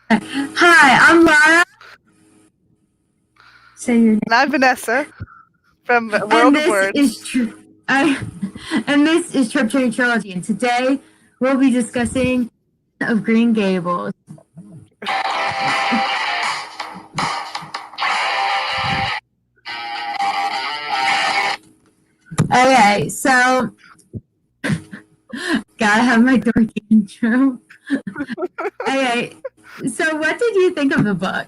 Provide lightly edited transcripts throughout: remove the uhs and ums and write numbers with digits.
Hi, I'm Laura. Say your name. And I'm Vanessa from And World of this Words. is and this is Trip Train Trilogy. And today we'll be discussing of Green Gables. Okay, so gotta have my dorky intro. Okay, so what did you think of the book?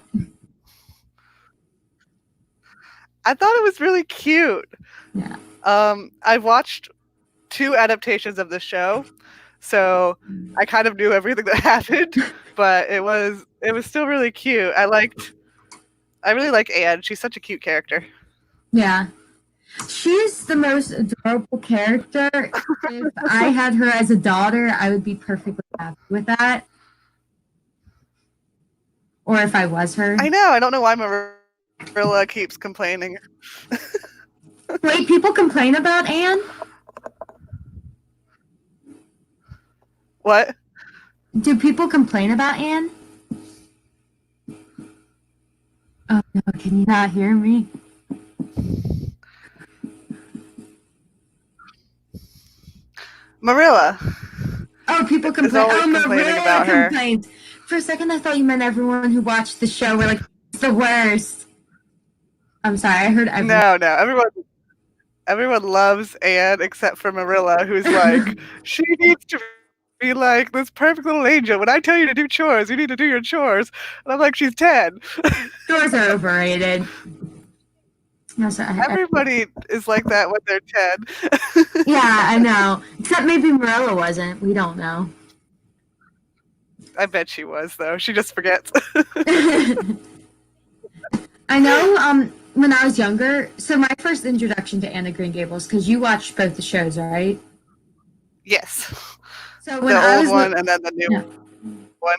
I thought it was really cute. Yeah. I've watched 2 adaptations of the show, so I kind of knew everything that happened, but it was still really cute. I really like Anne. She's such a cute character. Yeah. She's the most adorable character. If I had her as a daughter, I would be perfectly happy with that. Or if I was her. I know. I don't know why Marilla keeps complaining. Wait, people complain about Anne? What? Do people complain about Anne? Oh no, can you not hear me? Marilla Oh, people is complain. always Oh, complaining Marilla about her. complains. For a second, I thought you meant everyone who watched the show were like, it's the worst. I'm sorry, I heard everyone. No. Everyone loves Anne except for Marilla, who's like, she needs to be like this perfect little angel. When I tell you to do chores, you need to do your chores. And I'm like, she's 10. Stores are overrated. No, sorry. Everybody is like that when they're 10. Yeah, I know. Except maybe Marilla wasn't. We don't know. I bet she was, though. She just forgets. I know when I was younger, so my first introduction to Anne of Green Gables, because you watched both the shows, right? Yes. So when The I old was one and then the new one.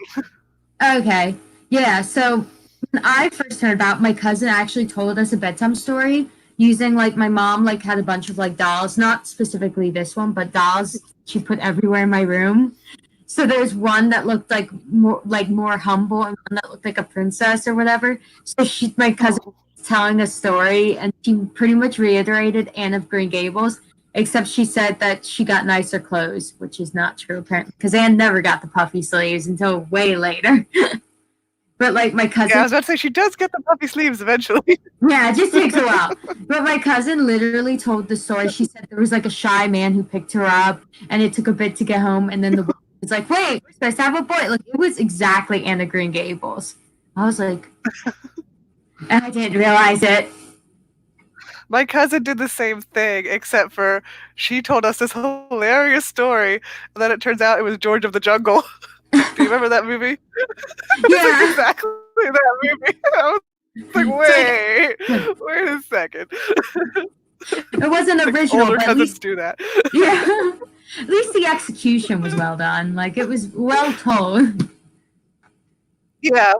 Okay. Yeah, so when I first heard about, my cousin actually told us a bedtime story using like my mom like had a bunch of like dolls, not specifically this one, but dolls she put everywhere in my room. So there's one that looked like more humble and one that looked like a princess or whatever. So my cousin was telling a story and she pretty much reiterated Anne of Green Gables, except she said that she got nicer clothes, which is not true apparently, because Anne never got the puffy sleeves until way later. But like my cousin, Yeah, I was about to say, she does get the puffy sleeves eventually. yeah, it just takes a while. But my cousin literally told the story. She said there was like a shy man who picked her up, and it took a bit to get home. And then the woman was like, "Wait, we're supposed to have a boy." Like it was exactly Anne of Green Gables. I was like, and I didn't realize it. My cousin did the same thing, except for she told us this hilarious story, and then it turns out it was George of the Jungle. Do you remember that movie? It's like Yeah, exactly that movie. I was like, wait a second. it wasn't Like, original, older but at cousins least do that. yeah, at least the execution was well done. Like it was well told. Yeah,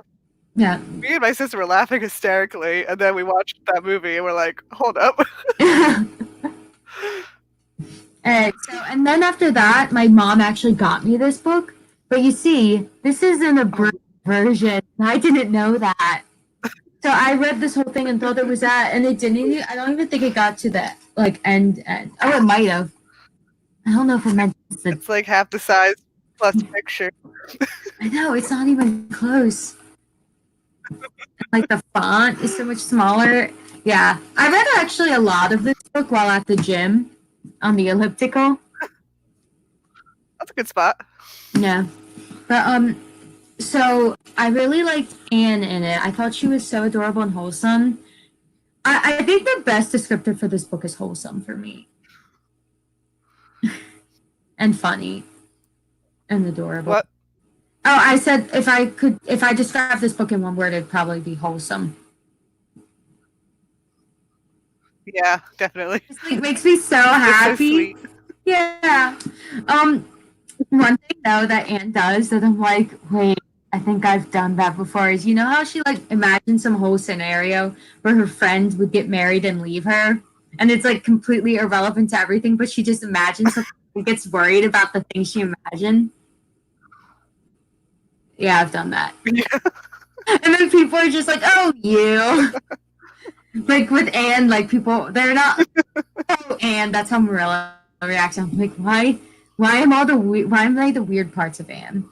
Yeah. me and my sister were laughing hysterically, and then we watched that movie, and we're like, hold up. And then after that, my mom actually got me this book. But you see, this is an abridged version. I didn't know that. So I read this whole thing and thought it was that, and it didn't. I don't even think it got to the like end. Oh, it might have. I don't know if it meant the. It's like half the size plus picture. I know it's not even close. Like the font is so much smaller. Yeah, I read actually a lot of this book while at the gym on the elliptical. That's a good spot. Yeah, but so I really liked Anne in it. I thought she was so adorable and wholesome. I think the best descriptor for this book is wholesome for me. And funny. And adorable. What? Oh, I said if I describe this book in one word, it'd probably be wholesome. Yeah, definitely. It makes me so It's so happy. sweet. Yeah. One thing though that Anne does that I'm like, wait, I think I've done that before is you know how she like imagines some whole scenario where her friend would get married and leave her and it's like completely irrelevant to everything, but she just imagines something and gets worried about the things she imagined. Yeah, I've done that. Yeah. And then people are just like, "Oh, you." Like with Anne, like people, they're not. Oh, Anne, that's how Marilla reacts. I'm like, why? Why am I the weird parts of Anne?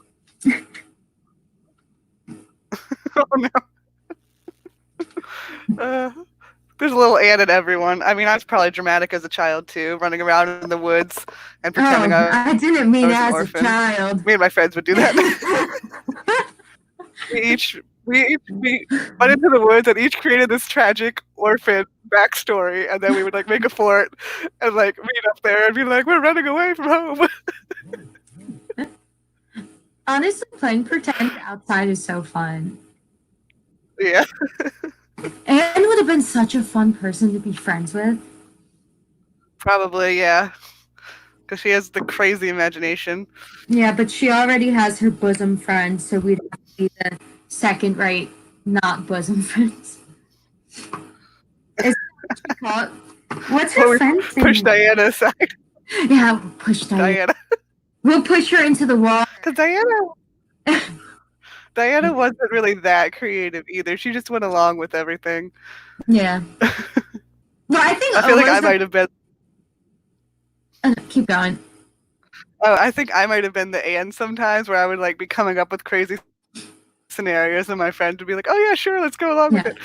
Oh no. There's a little Anne in everyone. I mean, I was probably dramatic as a child too, running around in the woods and pretending I didn't mean was an as orphan. a child. Me and my friends would do that. we went into the woods and each created this tragic orphan backstory, and then we would like make a fort and like meet up there and be like, we're running away from home. Honestly, playing pretend outside is so fun. Yeah. Anne would have been such a fun person to be friends with. Probably, yeah. Because she has the crazy imagination. Yeah, but she already has her bosom friend, so we'd have to be the second rate, not bosom friends. Is that what you call it? What's her friend's name? Push Diana aside. Yeah, we'll push Diana. We'll push her into the wall. Because Diana wasn't really that creative either. She just went along with everything. Yeah. Well, I feel like I might have been. Keep going. Oh, I think I might have been the Anne sometimes, where I would like be coming up with crazy scenarios, and my friend would be like, "Oh yeah, sure, let's go along with it."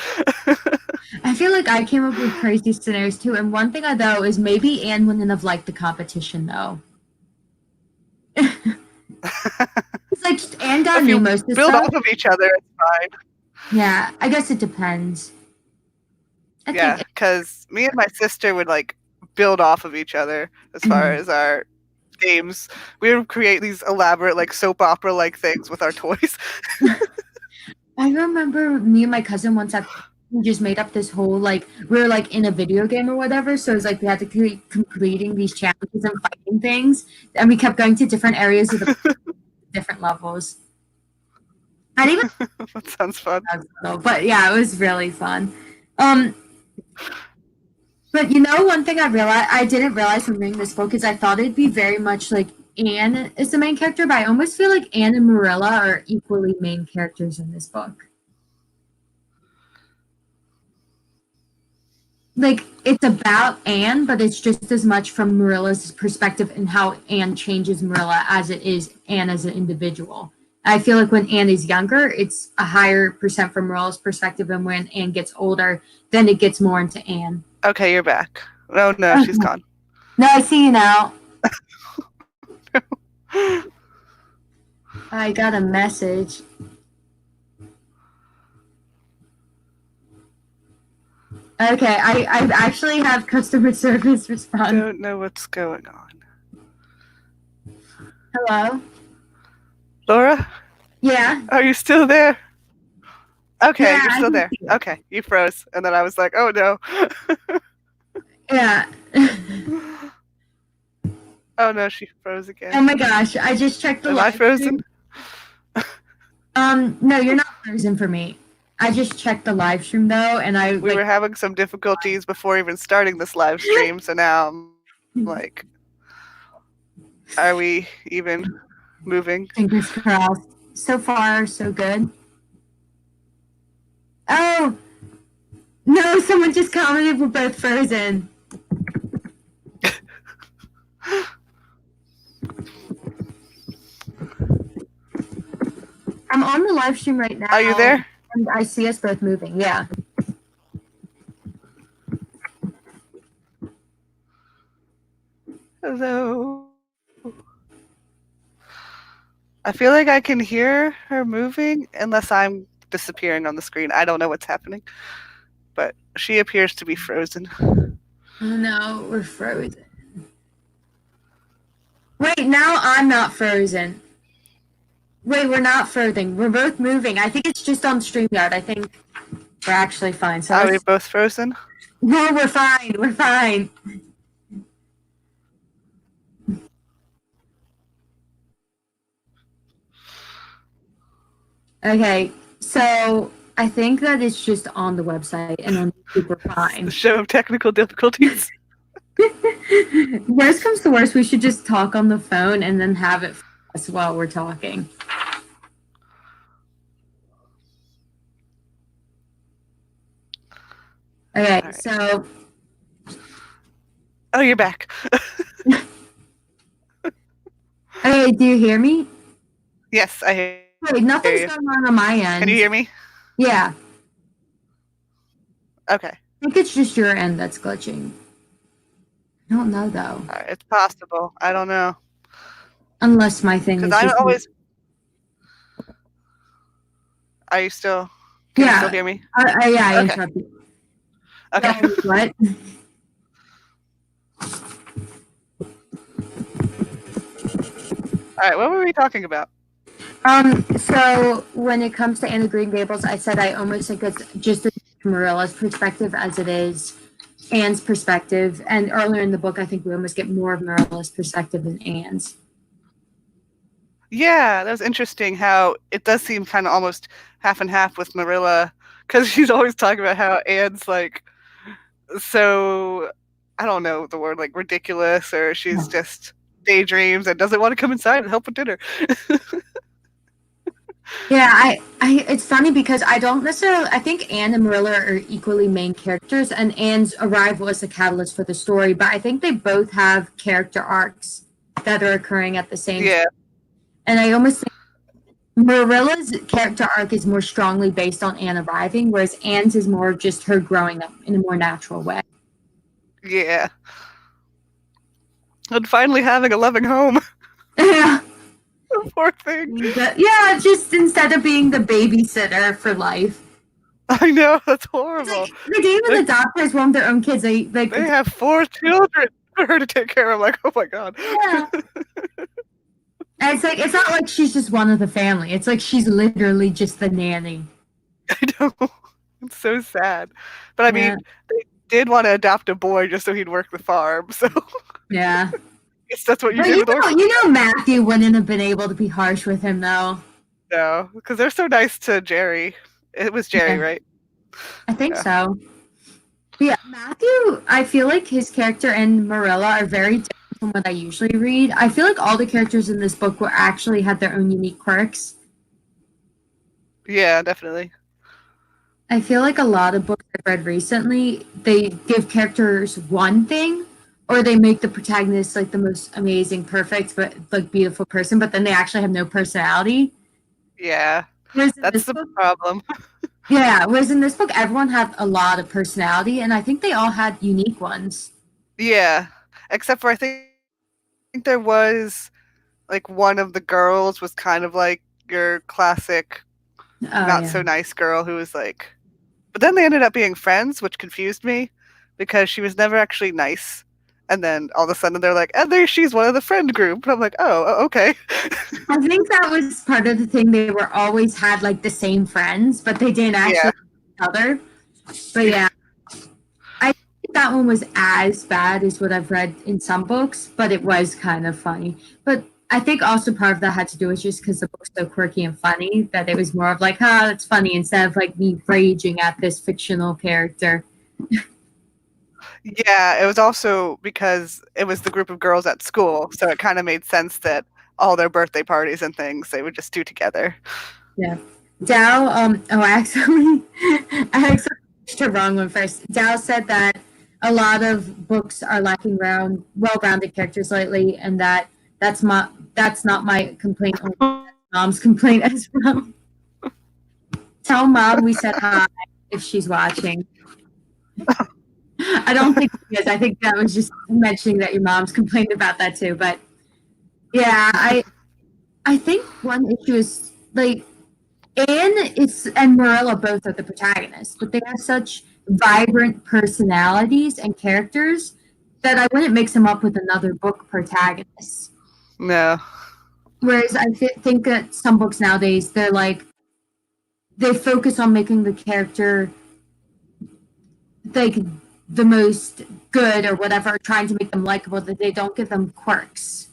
I feel like I came up with crazy scenarios too, and one thing though is maybe Anne wouldn't have liked the competition though. It's like Anne got new most of the build stuff. off of each other, it's fine. Yeah, I guess it depends. Yeah, because me and my sister would like build off of each other as far as our games. We would create these elaborate like soap opera like things with our toys. I remember me and my cousin once we just made up this whole like we were like in a video game or whatever, so it was like we had to keep completing these challenges and fighting things, and we kept going to different areas of the different levels. I didn't even That sounds fun. But yeah, it was really fun. But you know, one thing I didn't realize from reading this book is I thought it'd be very much like Anne is the main character, but I almost feel like Anne and Marilla are equally main characters in this book. Like, it's about Anne, but it's just as much from Marilla's perspective and how Anne changes Marilla as it is Anne as an individual. I feel like when Anne is younger, it's a higher percent from Marilla's perspective, and when Anne gets older, then it gets more into Anne. Okay, you're back. Oh no, she's gone. No, I see you now. I got a message. Okay, I actually have customer service respond. I don't know what's going on. Hello? Laura? Yeah? Are you still there? Okay, Yeah, you're still there. Okay, you froze. And then I was like, oh no. Yeah. Oh no, she froze again. Oh my gosh, I just checked the Am I frozen? No, you're not frozen for me. I just checked the live stream though, and we were having some difficulties before even starting this live stream, so now I'm like, are we even moving? Fingers crossed. So far, so good. Oh! No, someone just commented we're both frozen. I'm on the live stream right now. Are you there? And I see us both moving, yeah. Hello. I feel like I can hear her moving unless I'm disappearing on the screen. I don't know what's happening. But she appears to be frozen. Oh no, we're frozen. Wait, now I'm not frozen. Wait, we're not frozen. We're both moving. I think it's just on StreamYard. I think we're actually fine. So are we both frozen? No, we're fine. We're fine. Okay, so I think that it's just on the website and on YouTube we're fine. The show of technical difficulties. Worst comes to worst, we should just talk on the phone and then have it for us while we're talking. Okay, All right. so Oh, you're back. okay, do you hear me? Yes, I hear Wait, nothing's you. going on my Can you end. hear me? Yeah, Okay. I think it's just your end that's glitching. I don't know though, All right. It's possible. I don't know. unless my thing Because is I'm just always. Are you still. Can you still yeah. hear me? Yeah, I Okay. interrupted. Okay. So what? All right. What were we talking about? So when it comes to Anne of Green Gables, I said I almost think it's just Marilla's perspective as it is Anne's perspective. And earlier in the book, I think we almost get more of Marilla's perspective than Anne's. Yeah, that was interesting how it does seem kind of almost half and half with Marilla, because she's always talking about how Anne's like so, I don't know the word, like ridiculous, or she's just daydreams and doesn't want to come inside and help with dinner. Yeah, it's funny because I don't necessarily, I think Anne and Marilla are equally main characters, and Anne's arrival is the catalyst for the story, but I think they both have character arcs that are occurring at the same time. Yeah, And I almost think Marilla's character arc is more strongly based on Anne arriving, whereas Anne's is more just her growing up in a more natural way. yeah. And finally having a loving home. Yeah, Poor thing. yeah, just instead of being the babysitter for life. I know, that's It's horrible. like they didn't even adopt her as one of their own kids. They like, They have 4 children for her to take care of. I'm like, oh my god. yeah. And it's like it's not like she's just one of the family. It's like she's literally just the nanny. I know. It's so sad. But I Yeah, mean, they did want to adopt a boy just so he'd work the farm. So I yeah. guess that's what you But did with orphans. Matthew wouldn't have been able to be harsh with him though. No, because they're so nice to Jerry. It was Jerry, Yeah, right? I think Yeah. so. But yeah, Matthew, I feel like his character and Marilla are very different from what I usually read. I feel like all the characters in this book were actually had their own unique quirks. Yeah, definitely. I feel like a lot of books I've read recently, they give characters one thing, or they make the protagonist like the most amazing, perfect, but like beautiful person, but then they actually have no personality. Yeah. Whereas in That's this the book, problem. yeah, whereas in this book, everyone had a lot of personality, and I think they all had unique ones. Yeah. Except for I think there was like one of the girls was kind of like your classic Oh not yeah. so nice girl who was like, but then they ended up being friends, which confused me because she was never actually nice. And then all of a sudden they're like, and there she's one of the friend group. And I'm like, oh, okay. I think that was part of the thing. They were always had like the same friends, but they didn't Yeah. actually know each other. But yeah, I think that one was as bad as what I've read in some books, but it was kind of funny. But I think also part of that had to do with just because the book's so quirky and funny that it was more of like, ah, that's funny instead of like me raging at this fictional character. Yeah, it was also because it was the group of girls at school, so it kind of made sense that all their birthday parties and things they would just do together. Yeah. Dow, I actually pitched the wrong one first. Dow said that a lot of books are lacking well-rounded characters lately, and that's not my complaint. Only mom's complaint as well. Tell mom we said hi if she's watching. I don't think she is. I think that was just mentioning that your mom's complained about that too. But yeah, I think one issue is like and Marilla both are the protagonists, but they have such vibrant personalities and characters that I wouldn't mix them up with another book protagonist. No. Whereas think that some books nowadays they're like they focus on making the character like the most good or whatever, trying to make them likable, that they don't give them quirks.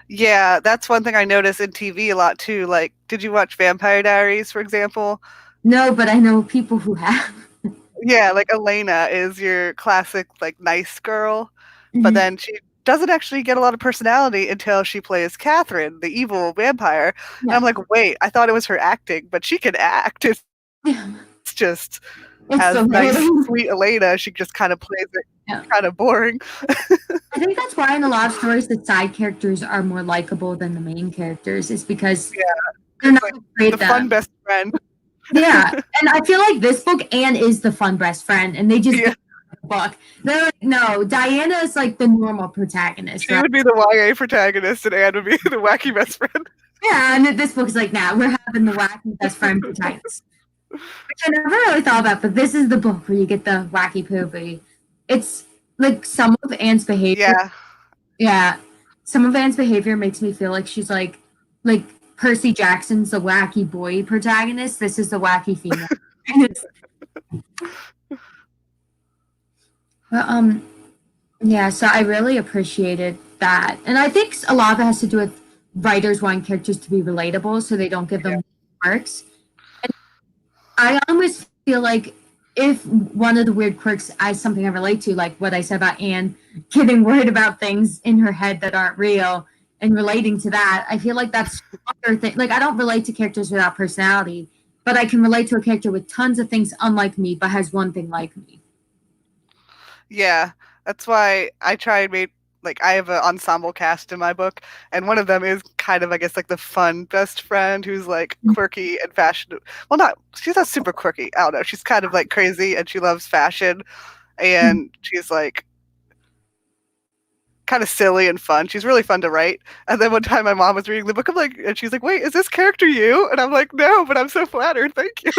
Yeah, that's one thing I notice in TV a lot too. Like, did you watch Vampire Diaries, for example? No, but I know people who have. Yeah, like Elena is your classic like nice girl, but Mhm. then she doesn't actually get a lot of personality until she plays Catherine, the evil vampire. And Yeah. I'm like, wait, I thought it was her acting, but she can act. It's Yeah. just It's as so nice, good. sweet Elena, she just kind of plays it Yeah. kind of boring. I think that's why in a lot of stories the side characters are more likable than the main characters, is because Yeah, they're it's not like afraid the of fun them. best friend. Yeah, and I feel like this book, Anne is the fun best friend, and they just Yeah, the book. They're like, no, Diana is like the normal protagonist, she right? would be the YA protagonist, and Anne would be the wacky best friend. Yeah, and this book is like, nah, we're having the wacky best friend protagonist, which I never really thought about. But this is the book where you get the wacky poopy. It's like some of Anne's behavior. Yeah, Yeah, some of Anne's behavior makes me feel like she's like Percy Jackson's the wacky boy protagonist. This is the wacky female. But, yeah, so I really appreciated that. And I think a lot of it has to do with writers wanting characters to be relatable so they don't give them quirks. And I almost feel like if one of the weird quirks is something I relate to, like what I said about Anne getting worried about things in her head that aren't real and relating to that, I feel like that's another thing. Like, I don't relate to characters without personality, but I can relate to a character with tons of things unlike me, but has one thing like me. yeah. That's why I try and make, like, I have an ensemble cast in my book, and one of them is kind of, I guess, like the fun best friend who's like quirky and fashion. Well, she's not super quirky. I don't know. She's kind of like crazy and she loves fashion, and she's like kind of silly and fun. She's really fun to write. And then one time my mom was reading the book, and she's like, "Wait, is this character you?" And I'm like, "No, but I'm so flattered. Thank you."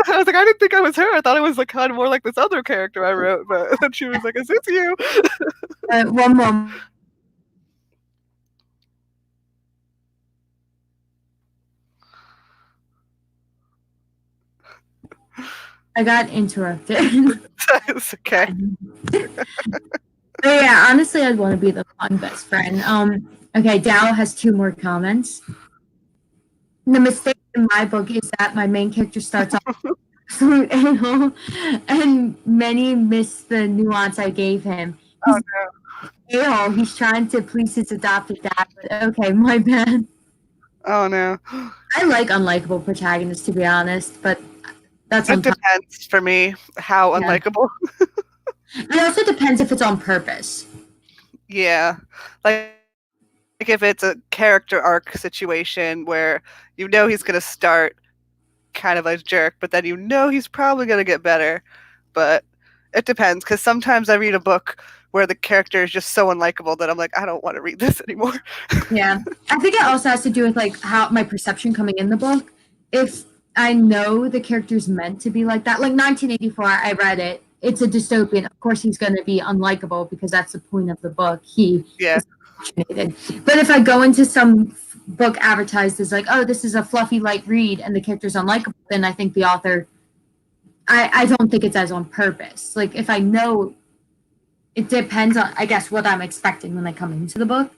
I was like, I didn't think I was her. I thought it was like kind of more like this other character I wrote. But then she was like, "Is this you?" One more. I got interrupted. It's okay. But yeah, honestly, I'd want to be the fun best friend. Okay, Dow has 2 more comments. The mistake in my book is that my main character starts off absolute a-hole, and many miss the nuance I gave him. He's a-hole. He's trying to please his adopted dad, but okay, my bad. Oh no. I like unlikable protagonists, to be honest, but that's It depends for me how unlikable. It also depends if it's on purpose. Yeah. Like if it's a character arc situation where you know he's going to start kind of a jerk, but then you know he's probably going to get better. But it depends, because sometimes I read a book where the character is just so unlikable that I'm like, I don't want to read this anymore. Yeah. I think it also has to do with like how my perception coming in the book. If I know the character's meant to be like that, like 1984, I read it. It's a dystopian. Of course, he's going to be unlikable because that's the point of the book. He is fascinated. But if I go into some book advertised as like, oh, this is a fluffy light read, and the character's unlikable, then I think the author, I don't think it's as on purpose. Like if I know, it depends on, I guess, what I'm expecting when I come into the book.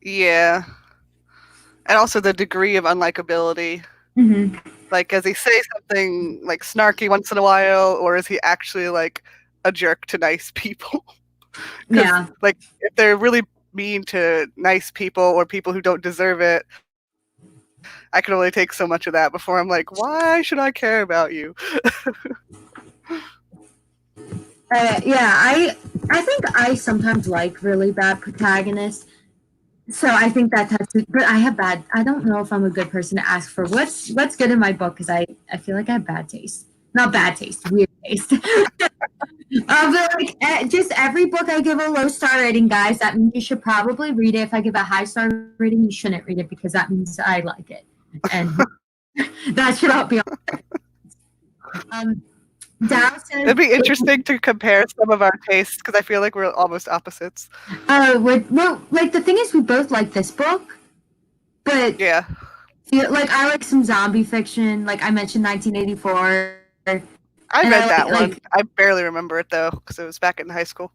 Yeah. And also the degree of unlikability. Mm-hmm. Like, does he say something like snarky once in a while, or is he actually like a jerk to nice people? Yeah. Like, if they're really mean to nice people or people who don't deserve it, I can only take so much of that before I'm like, why should I care about you? Yeah, I think I sometimes like really bad protagonists. So I think that has to, but I don't know if I'm a good person to ask for what's good in my book, because I feel like I have bad taste. Not bad taste, weird taste. But like, just every book I give a low star rating, guys, that means you should probably read it. If I give a high star rating, you shouldn't read it because that means I like it. And that should all be on. Dow says, It'd be interesting to compare some of our tastes, because I feel like we're almost opposites. Well, like the thing is, we both like this book, but yeah, like I like some zombie fiction. Like I mentioned, 1984. I read that one. I barely remember it though, because it was back in high school.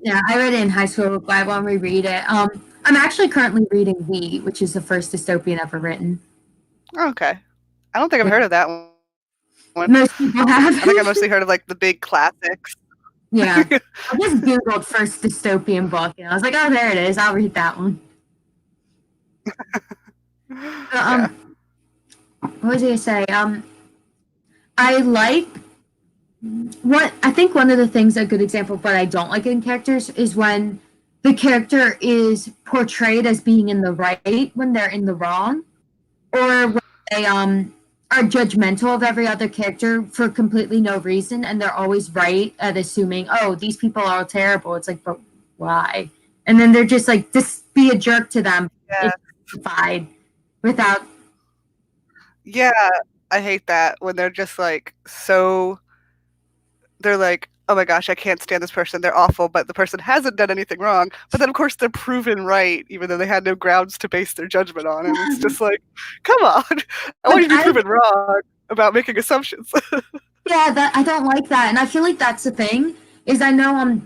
Yeah, I read it in high school, but I won't reread it. I'm actually currently reading We, which is the first dystopian ever written. Okay, I don't think I've heard of that one. Most people have. I think I mostly heard of like the big classics. Yeah, I just googled first dystopian book, and I was like, oh, there it is. I'll read that one. What what was I gonna say? I like I think one of the things, a good example of what I don't like in characters is when the character is portrayed as being in the right when they're in the wrong, or when they are judgmental of every other character for completely no reason, and they're always right at assuming, oh, these people are terrible. It's like, but why? And then they're just like, just be a jerk to them. Yeah. It's justified without. Yeah, I hate that when they're just like they're like, oh my gosh, I can't stand this person. They're awful, but the person hasn't done anything wrong. But then, of course, they're proven right, even though they had no grounds to base their judgment on. And it's just like, come on. I want you to be proven wrong about making assumptions. Yeah, I don't like that. And I feel like that's the thing, is I know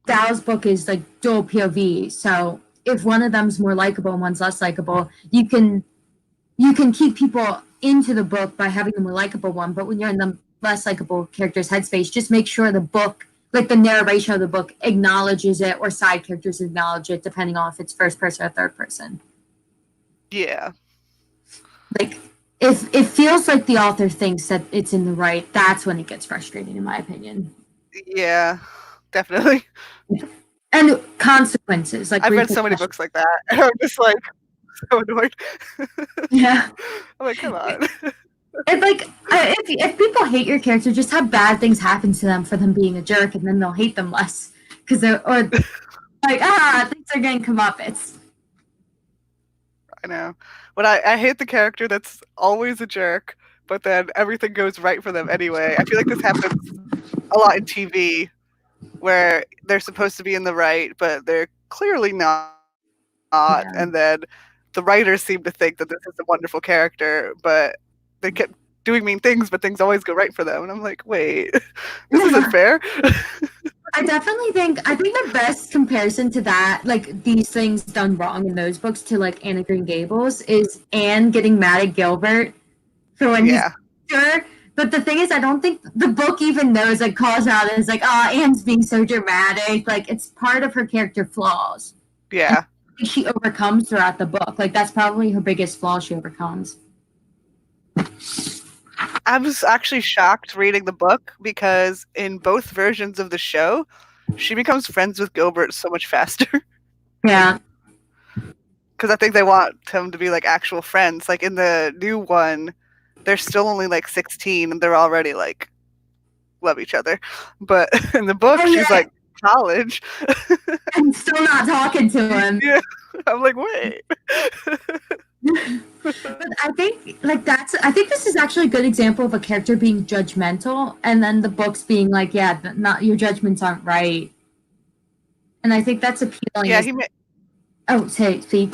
Dal's book is like dual POV. So if one of them's more likable and one's less likable, you can keep people into the book by having the more likable one. But when you're in the less likable character's headspace, just make sure the book, like the narration of the book, acknowledges it, or side characters acknowledge it, depending on if it's first person or third person. Yeah. Like, if it feels like the author thinks that it's in the right, that's when it gets frustrating, in my opinion. Yeah, definitely. And consequences. Like, I've read so many books like that, and I'm just like so annoyed. Yeah. I'm like, come on. It's like, if people hate your character, just have bad things happen to them for them being a jerk, and then they'll hate them less. Because they're, or like, things are getting comeuppance. I know. But I hate the character that's always a jerk, but then everything goes right for them anyway. I feel like this happens a lot in TV, where they're supposed to be in the right, but they're clearly not. Yeah. And then the writers seem to think that this is a wonderful character, but they kept doing mean things, but things always go right for them. And I'm like, wait, this isn't fair. I think the best comparison to that, like these things done wrong in those books, to like Anne of Green Gables, is Anne getting mad at Gilbert for when he's sure. But the thing is, I don't think the book even knows, like, calls out and is like, oh, Anne's being so dramatic. Like, it's part of her character flaws. Yeah. And she overcomes throughout the book. Like, that's probably her biggest flaw she overcomes. I was actually shocked reading the book, because in both versions of the show, she becomes friends with Gilbert so much faster. Yeah. Because I think they want them to be like actual friends. Like in the new one, they're still only like 16 and they're already like love each other. But in the book, she's like college. I'm still not talking to him. Yeah. I'm like, wait. But I think this is actually a good example of a character being judgmental, and then the books being like, yeah, not your judgments aren't right. And I think that's appealing. Yeah, see.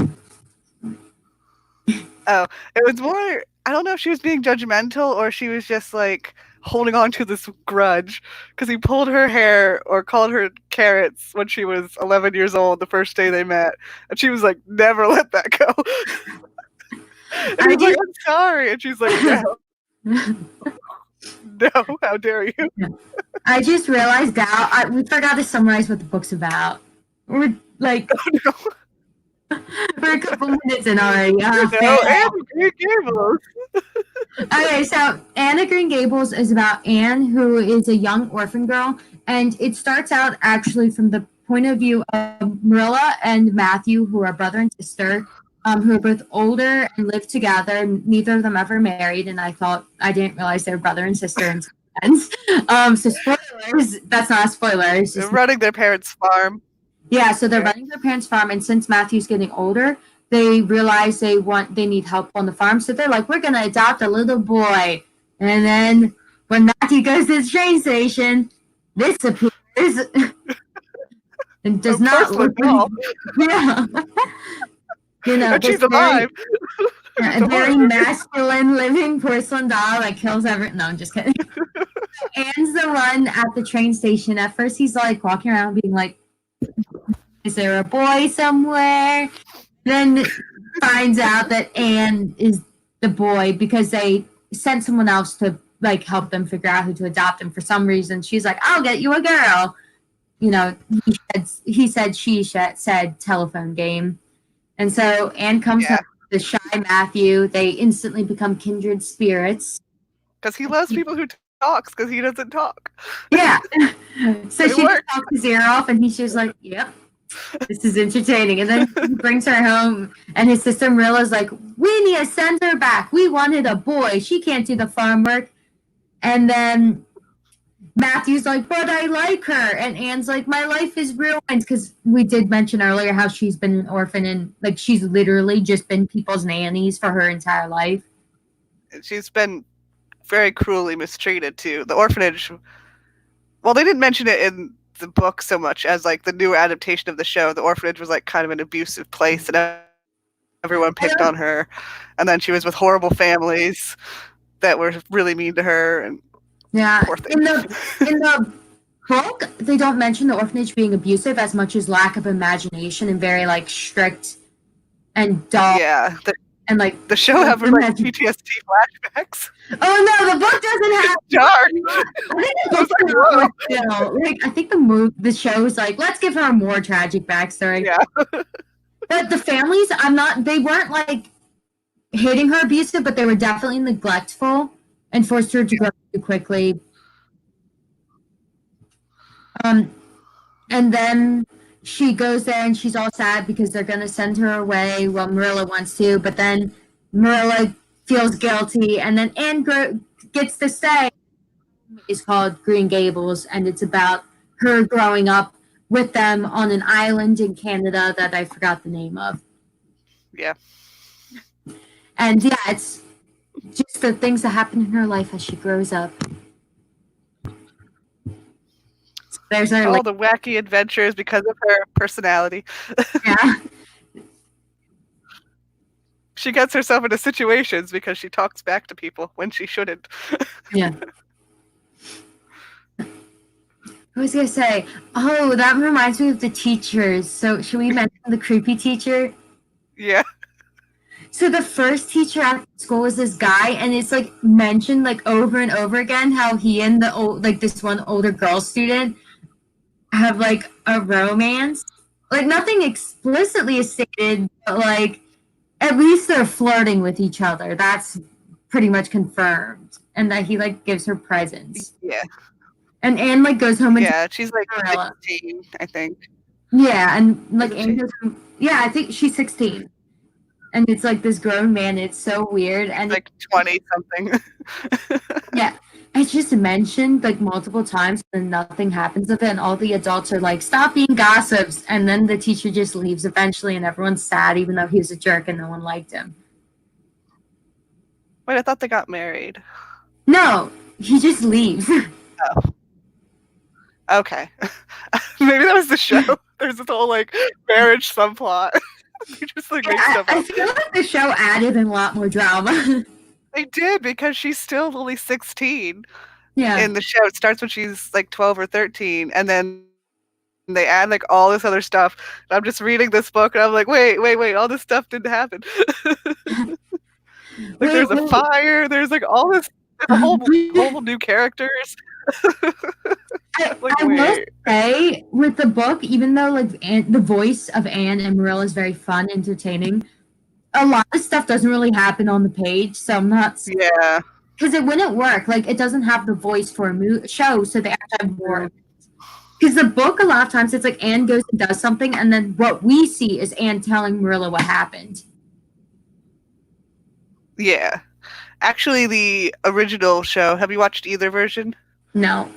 Oh, it was more, I don't know if she was being judgmental or she was just like holding on to this grudge, because he pulled her hair or called her carrots when she was 11 years old the first day they met, and she was like, never let that go. And he's like, I'm sorry. And she's like, no. No, how dare you? I just realized that we forgot to summarize what the book's about. We're like, we're a couple minutes in already. Anne of Green Gables. Okay, so Anne of Green Gables is about Anne, who is a young orphan girl, and it starts out actually from the point of view of Marilla and Matthew, who are brother and sister, who are both older and live together. Neither of them ever married, and I didn't realize they were brother and sister in some sense. So spoilers, that's not a spoiler. They're running their parents' farm. Yeah, so they're running their parents' farm, and since Matthew's getting older, they realize they need help on the farm. So they're like, we're going to adopt a little boy. And then when Matthew goes to the train station, this appears and does not look like, yeah. You know, and she's alive. A very masculine living porcelain doll that kills everyone. No, I'm just kidding. Anne's the one at the train station. At first, he's like walking around being like, is there a boy somewhere? Then finds out that Anne is the boy because they sent someone else to like help them figure out who to adopt. And for some reason, she's like, I'll get you a girl. You know, she said telephone game. And so Anne comes home the shy Matthew. They instantly become kindred spirits. Because he loves people who talks because he doesn't talk. Yeah. So It she just works. talks his ear off, and he's just like, "Yep, this is entertaining." And then he brings her home, and his sister Marilla's like, "We need to send her back. We wanted a boy. She can't do the farm work." And then Matthew's like, "But I like her." And Anne's like, "My life is ruined." Because we did mention earlier how she's been an orphan and like she's literally just been people's nannies for her entire life. She's been very cruelly mistreated too. The orphanage, well, they didn't mention it in the book so much as like the new adaptation of the show. The orphanage was like kind of an abusive place and everyone picked on her. And then she was with horrible families that were really mean to her. And Yeah, poor thing. in the book, they don't mention the orphanage being abusive as much as lack of imagination and very like strict and dull. Yeah, and like the show have like PTSD flashbacks. Oh no, the book doesn't have. Dark. I think the book like I think the show is like, let's give her a more tragic backstory. Yeah. But the families, they weren't like hating her abusive, but they were definitely neglectful and forced her to grow too quickly. And then she goes there and she's all sad because they're gonna send her away. Well, Marilla wants to, but then Marilla feels guilty, and then Anne gets to stay. It's called Green Gables, and it's about her growing up with them on an island in Canada that I forgot the name of. Yeah. And yeah, it's just the things that happen in her life as she grows up. So there's our all the wacky adventures because of her personality. Yeah. She gets herself into situations because she talks back to people when she shouldn't. Yeah. I was going to say, oh, that reminds me of the teachers. So should we mention the creepy teacher? Yeah. So the first teacher at school was this guy, and it's like mentioned like over and over again how he and this one older girl student have like a romance. Like nothing explicitly is stated, but like at least they're flirting with each other. That's pretty much confirmed. And that he like gives her presents. Yeah. And Anne like goes home and she's like 16, I think. Yeah, and like Anne goes home, I think she's 16. And it's like this grown man. It's so weird. And like 20 something. Yeah. It's just mentioned like multiple times and nothing happens with it. And all the adults are like, stop being gossips. And then the teacher just leaves eventually and everyone's sad even though he was a jerk and no one liked him. Wait, I thought they got married. No, he just leaves. Oh. Okay. Maybe that was the show. There's this whole like marriage subplot. You just like make stuff up. I feel like the show added a lot more drama. They did because she's still only 16. Yeah. In the show, it starts when she's like 12 or 13, and then they add like all this other stuff. And I'm just reading this book, and I'm like, wait, all this stuff didn't happen. There's a fire. There's like all this, a whole new characters. I will say with the book, even though like the voice of Anne and Marilla is very fun, entertaining, a lot of stuff doesn't really happen on the page. So I'm not. Yeah. Because it wouldn't work. Like it doesn't have the voice for a show, so they have to have more. Because the book, a lot of times, it's like Anne goes and does something, and then what we see is Anne telling Marilla what happened. Yeah. Actually, the original show, have you watched either version? No.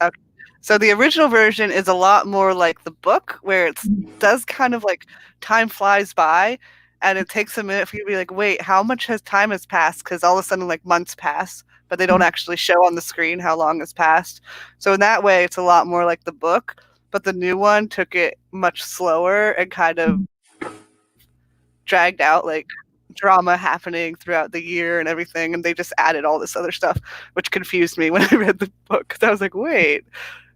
Okay. So the original version is a lot more like the book, where it does kind of like time flies by, and it takes a minute for you to be like, wait, how much time has passed? Because all of a sudden, like, months pass, but they don't actually show on the screen how long has passed. So in that way, it's a lot more like the book, but the new one took it much slower and kind of dragged out, like, drama happening throughout the year and everything, and they just added all this other stuff, which confused me when I read the book, because I was like, wait,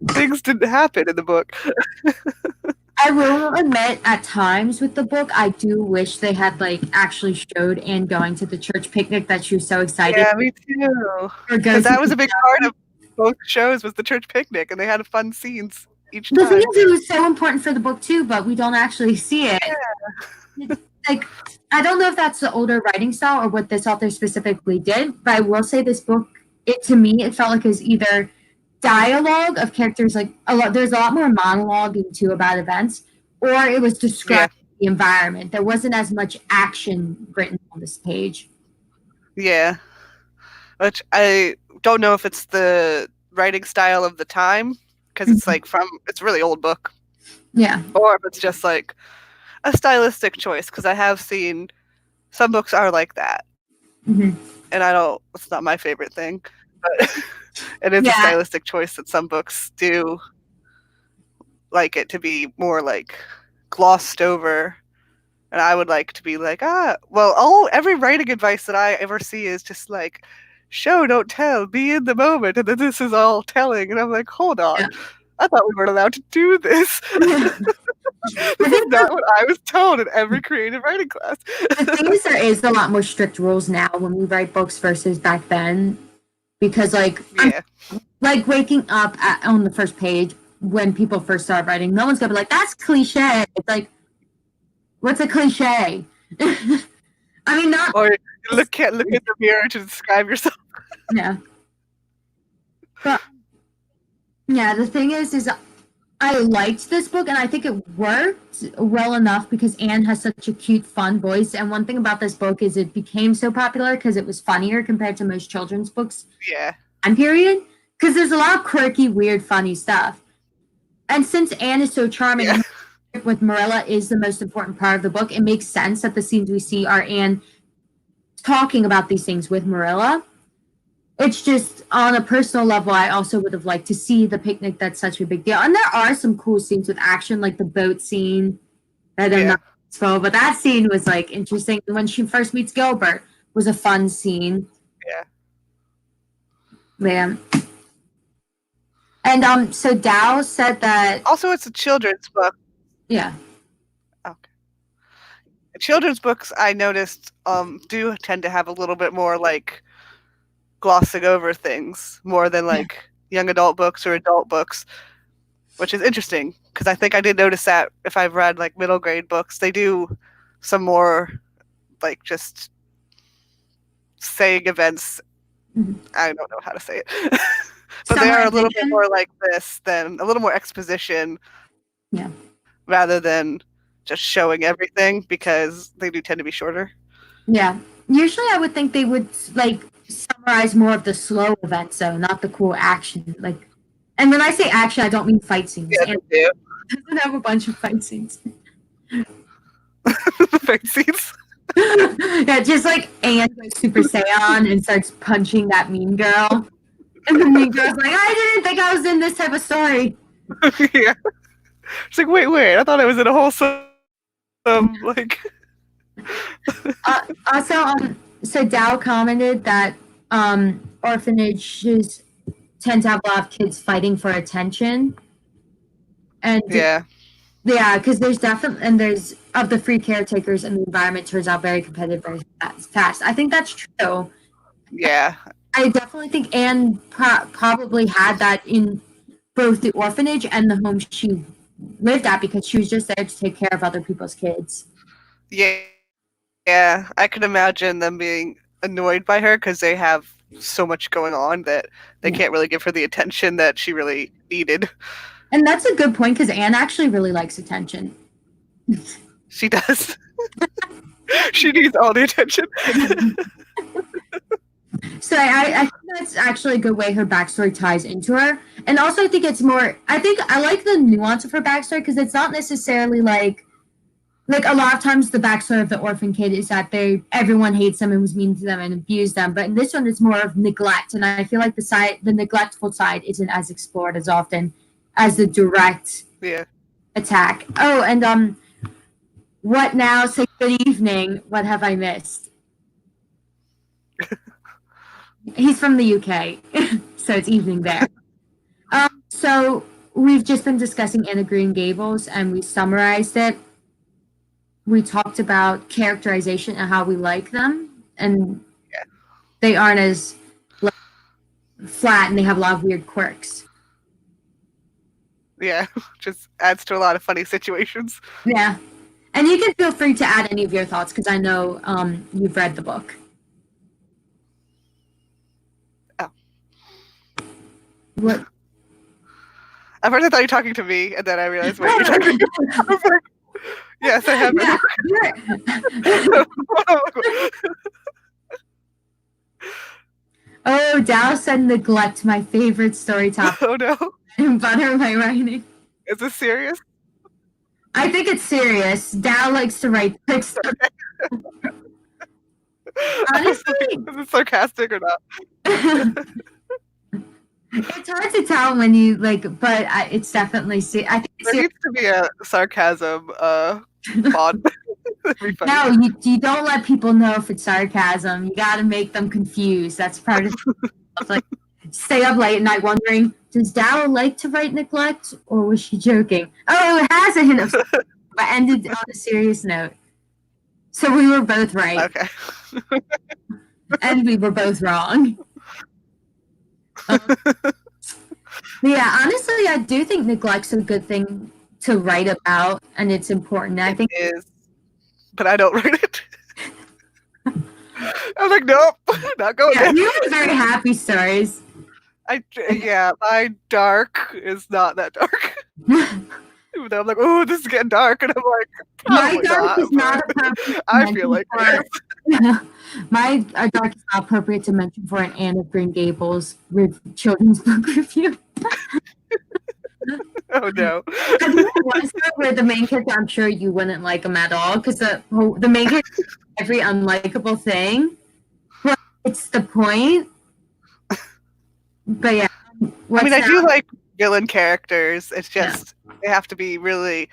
things didn't happen in the book. I will admit, at times with the book, I do wish they had like actually showed Anne going to the church picnic that she was so excited. Yeah, me too. Because that was a big part of both shows was the church picnic, and they had fun scenes each time. The thing is, it was so important for the book too, but we don't actually see it. Yeah. like I don't know if that's the older writing style or what this author specifically did, but I will say this book, it to me, it felt like it was either dialogue of characters, like a lot. There's a lot more monologue into about events, or it was Yeah. describing the environment. There wasn't as much action written on this page. Yeah. Which I don't know if it's the writing style of the time, because it's like it's a really old book, Yeah. or if it's just like a stylistic choice, because I have seen some books are like that. Hmm. And it's not my favorite thing, but it is a Yeah. stylistic choice that some books do like it to be more like glossed over. And I would like to be like, every writing advice that I ever see is just like, show, don't tell, be in the moment. And then this is all telling. And I'm like, hold on. Yeah. I thought we weren't allowed to do this. I This is think not what I was told in every creative writing class. the thing is, there is a lot more strict rules now when we write books versus back then, because Yeah. like waking up on the first page when people first start writing, no one's gonna be like, "That's cliche." It's like, what's a cliche? I mean, not Or can't look in the mirror to describe yourself. yeah, but yeah. The thing is I liked this book and I think it worked well enough because Anne has such a cute, fun voice. And one thing about this book is it became so popular because it was funnier compared to most children's books Yeah. time period. Because there's a lot of quirky, weird, funny stuff. And since Anne is so charming Yeah. and with Marilla is the most important part of the book, it makes sense that the scenes we see are Anne talking about these things with Marilla. It's just on a personal level, I also would have liked to see the picnic. That's such a big deal. And there are some cool scenes with action, like the boat scene that I'm Yeah. not spoiled, but that scene was like interesting. When she first meets Gilbert was a fun scene. Yeah. Yeah. And so Dow said that Also, it's a children's book. yeah. Okay. Children's books, I noticed, do tend to have a little bit more like glossing over things more than like young adult books or adult books, which is interesting because I think I did notice that if I've read like middle grade books, they do some more like just saying events. Mhm. I don't know how to say it, but they are a little bit more like this than a little more exposition. Yeah. Rather than just showing everything because they do tend to be shorter. Yeah. Usually I would think they would like summarize more of the slow events though, not the cool action. Like and when I say action, I don't mean fight scenes. Yeah, And they do. it doesn't have a bunch of fight scenes. Fight scenes. Yeah, just like Anne goes Super Saiyan and starts punching that mean girl. And the mean girl's like, I didn't think I was in this type of story. Yeah. It's like, wait, I thought it was in a wholesome, like. So Dow commented that orphanages tend to have a lot of kids fighting for attention. And Yeah. Yeah, because there's of the free caretakers and the environment turns out very competitive very fast. I think that's true. Yeah. I definitely think Anne probably had that in both the orphanage and the home she lived at because she was just there to take care of other people's kids. Yeah. Yeah. I can imagine them being annoyed by her because they have so much going on that they can't really give her the attention that she really needed. And that's a good point because Anne actually really likes attention. She does. She needs all the attention. So I think that's actually a good way her backstory ties into her. And also I think I like the nuance of her backstory because it's not necessarily like a lot of times the backstory of the orphan kid is that everyone hates them and was mean to them and abused them. But in this one it's more of neglect. And I feel like the neglectful side isn't as explored as often as the direct attack. Oh, and what now? Say good evening. What have I missed? He's from the UK, so it's evening there. So we've just been discussing Anne of Green Gables, and we summarized it. We talked about characterization and how we like them, and they aren't as flat, and they have a lot of weird quirks. Yeah, just adds to a lot of funny situations. Yeah. And you can feel free to add any of your thoughts because I know you've read the book. Oh. What? At first I thought you were talking to me, and then I realized, wait, you're talking to me. I was like, yes, I have read the book. Oh, Dow said neglect, my favorite story topic. Oh no. And butter my writing. Is this serious? I think it's serious. Dow likes to write quick stories. Honestly, is it sarcastic or not? It's hard to tell when you but it's definitely. I think there needs to be a sarcasm bond. No, you don't let people know if it's sarcasm. You got to make them confused. That's part of like stay up late at night wondering, does Dow like to write neglect or was she joking? Oh, it has a hint of but ended on a serious note. So we were both right. Okay. And we were both wrong. Yeah, honestly, I do think neglect's a good thing to write about, and it's important. I think it is, but I don't write it. I was like, nope, not going there. You have very happy stories. My dark is not that dark. Even though I'm like, oh, this is getting dark, and I'm like, my dark is not appropriate. I feel like my dark is not appropriate to mention for an Anne of Green Gables children's book review. Oh no! Where the main character, I'm sure you wouldn't like him at all because the main character is every unlikable thing. But it's the point. But yeah, I do like villain characters. It's just they have to be the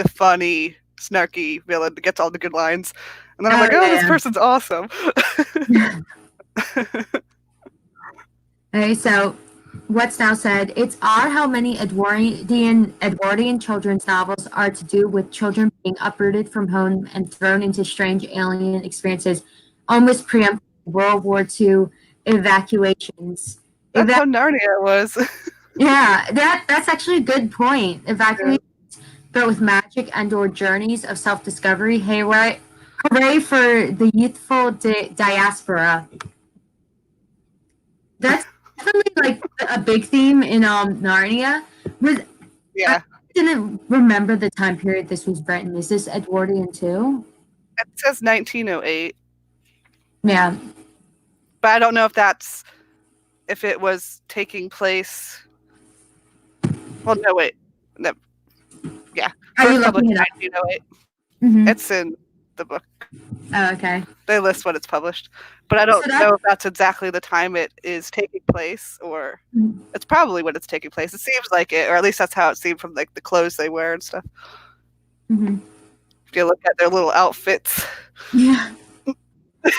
funny, snarky villain that gets all the good lines, and then I'm like, this person's awesome. Okay, so what's now said, it's odd how many Edwardian children's novels are to do with children being uprooted from home and thrown into strange alien experiences, almost preempting World War II evacuations. That's how Narnia was. Yeah, that's actually a good point. Evacuations, but with magic and/or journeys of self-discovery. Hooray for the youthful diaspora. That's definitely a big theme in Narnia. I didn't remember the time period this was written. Is this Edwardian too? It says 1908. Yeah. But I don't know if it was taking place. Well, no, wait. No. Yeah. Are you looking it up? 1908. Mm-hmm. It's in the book. Oh, okay. They list when it's published. But I don't know if that's exactly the time it is taking place, or it's probably when it's taking place. It seems like it, or at least that's how it seemed from the clothes they wear and stuff. Mm-hmm. If you look at their little outfits. Yeah.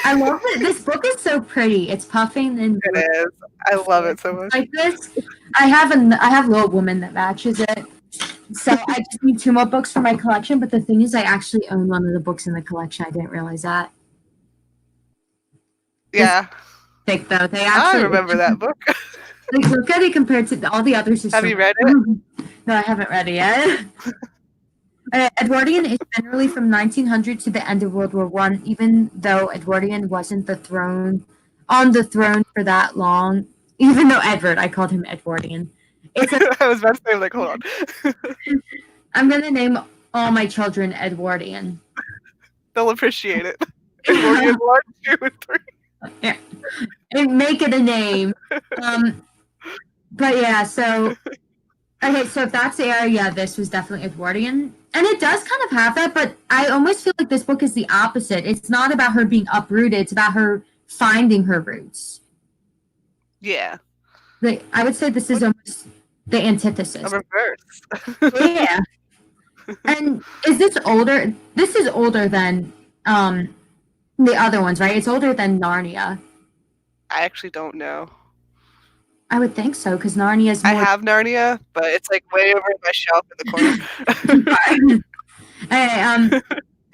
I love it. This book is so pretty. It's puffing and it is. I love it so much. Like this, I have Little Woman that matches it. So I just need 2 more books for my collection. But the thing is, I actually own one of the books in the collection. I didn't realize that. Yeah. Thick though. I remember that book. Look at it compared to all the others. Have you read it? No, I haven't read it yet. Edwardian is generally from 1900 to the end of World War I, even though Edwardian wasn't on the throne for that long. Even though I called him Edwardian. I was about to say, hold on. I'm going to name all my children Edwardian. They'll appreciate it. Edwardian 1, 2, and 3. Yeah. And make it a name. But yeah, so... Okay, so if that's the area, this was definitely Edwardian. And it does kind of have that, but I almost feel like this book is the opposite. It's not about her being uprooted. It's about her finding her roots. Yeah. I would say this is almost the antithesis. A reverse. Yeah. And is this older? This is older than the other ones, right? It's older than Narnia. I actually don't know. I would think so, because Narnia is more... I have Narnia, but it's way over in my shelf in the corner.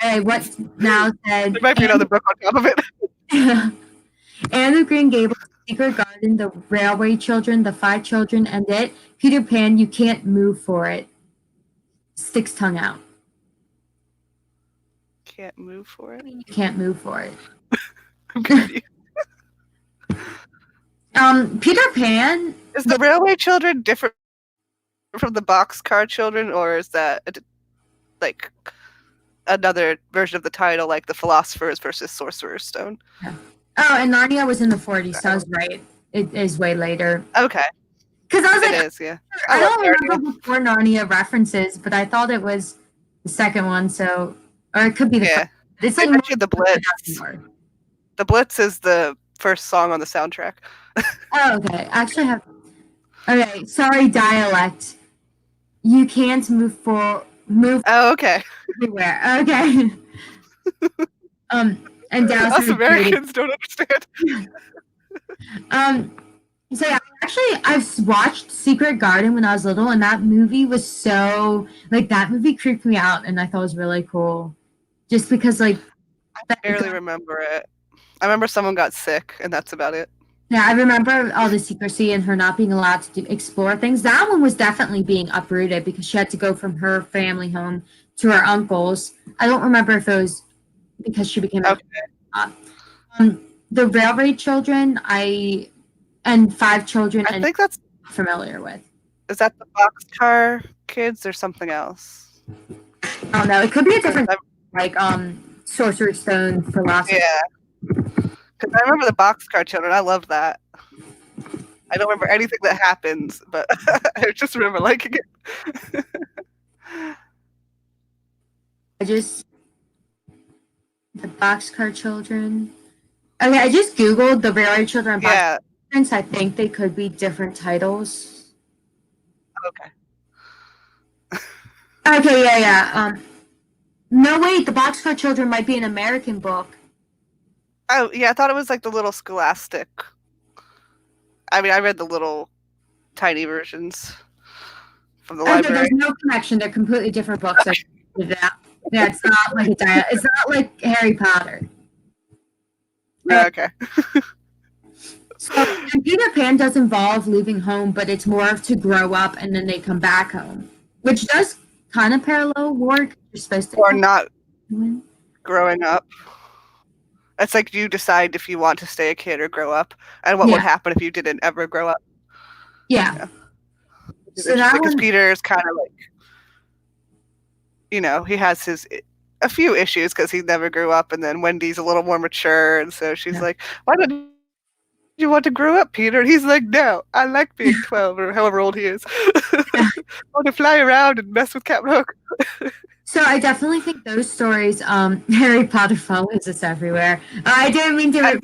Hey, what now said... There might be another book on top of it. Anne of Green Gables, Secret Garden, The Railway Children, The 5 Children, and It. Peter Pan, You Can't Move for It. Sticks tongue out. can't move for it. You can't move for it. I'm confused. Peter Pan. Is the Railway Children different from the Boxcar Children, or is that like another version of the title, like the Philosophers versus Sorcerer's Stone? Yeah. Oh, and Narnia was in the 40s, so I was right. It is way later. Okay. Because I was It like, is, yeah. I don't remember before Narnia references, but I thought it was the second one, so, or it could be the first. It's like the Blitz. The Blitz is the first song on the soundtrack. Oh, okay. I actually have. Okay, sorry, dialect. You can't move. Oh, okay. Everywhere. Okay. And Dallas. Us Americans don't understand. So yeah, actually, I've watched Secret Garden when I was little, and that movie was so that movie creeped me out, and I thought it was really cool, just because I barely remember it. I remember someone got sick, and that's about it. Yeah, I remember all the secrecy and her not being allowed to explore things. That one was definitely being uprooted because she had to go from her family home to her uncle's. I don't remember if it was because she became the Railway Children. And Five Children. I think that's familiar with. Is that the Boxcar Kids or something else? Oh no, it could be a different Sorcerer's Stone philosophy. Yeah. Because I remember the Boxcar Children. I love that. I don't remember anything that happens, but I just remember liking it. The Boxcar Children. Okay, I just googled the Railway Children. Yeah. I think they could be different titles. Okay. Okay, yeah. No, wait, the Boxcar Children might be an American book. Oh, yeah, I thought it was like the little Scholastic. I mean, I read the little tiny versions from the library. There's no connection. They're completely different books. Yeah, it's not like it's not like Harry Potter. Okay. So Peter Pan does involve leaving home, but it's more of to grow up and then they come back home, which does kind of parallel war. You're supposed to or not growing up. It's like you decide if you want to stay a kid or grow up, and what would happen if you didn't ever grow up. Yeah. So because Peter is kind of like, he has a few issues because he never grew up, and then Wendy's a little more mature, and so she's like, why don't you want to grow up, Peter? And he's like, no, I like being 12 or however old he is. I want to fly around and mess with Captain Hook. So I definitely think those stories, Harry Potter follows us everywhere. I didn't mean to.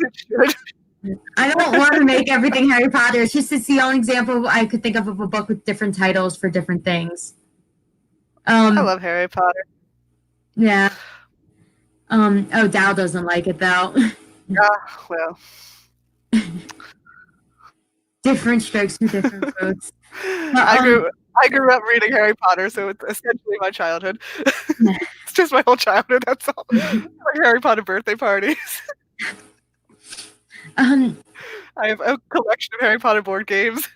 I don't want to make everything Harry Potter. It's just the only example I could think of a book with different titles for different things. I love Harry Potter. Yeah. Oh, Dal doesn't like it though. Well. Different strokes for different folks. I grew up reading Harry Potter, so it's essentially my childhood. It's just my whole childhood, that's all. Like Harry Potter birthday parties. I have a collection of Harry Potter board games.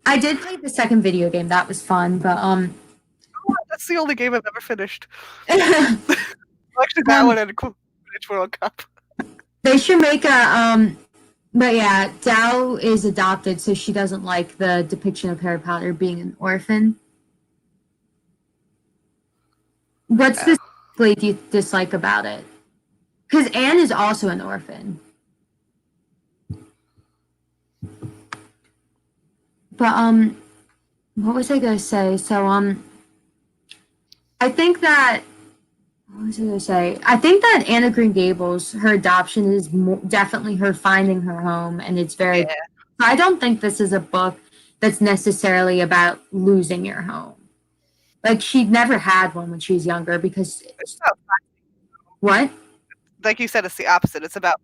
I did play the second video game. That was fun, but that's the only game I've ever finished. Actually, that one and a Quidditch World Cup. They should make a but yeah, Dal is adopted, so she doesn't like the depiction of Harry Potter being an orphan. What's the do you dislike about it? Because Anne is also an orphan. But what was I gonna say? So I think that what was I gonna say? I think that Anne of Green Gables, her adoption is definitely her finding her home, and it's very. Yeah. I don't think this is a book that's necessarily about losing your home. Like she never had one when she was younger because. It's not what? Like you said, it's the opposite. It's about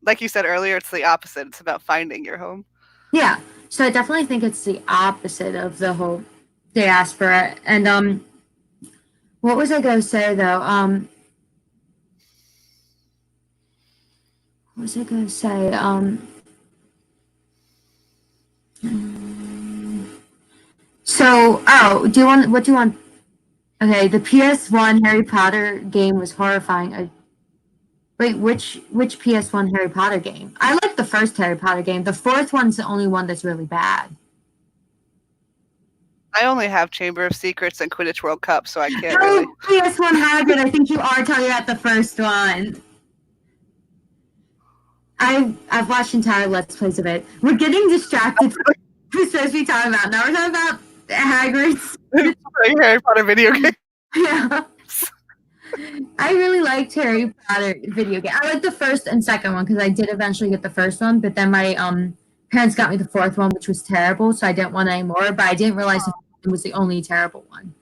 like you said earlier, it's the opposite. It's about finding your home. Yeah, so I definitely think it's the opposite of the whole diaspora. And what was I going to say though? What was I going to say? So, what do you want? Okay, the PS1 Harry Potter game was horrifying. Wait, which PS1 Harry Potter game? I like the first Harry Potter game. The fourth one's the only one that's really bad. I only have Chamber of Secrets and Quidditch World Cup, so I can't really. Oh, PS1 has it. I think you are talking about the first one. I've watched entire Let's Plays of it. We're getting distracted from what we're supposed to be talking about. Now we're talking about Hagrid's. Harry Potter video game. Yeah. I really liked Harry Potter video game. I liked the first and second one because I did eventually get the first one, but then my parents got me the fourth one, which was terrible, so I didn't want any more. But I didn't realize it was the only terrible one.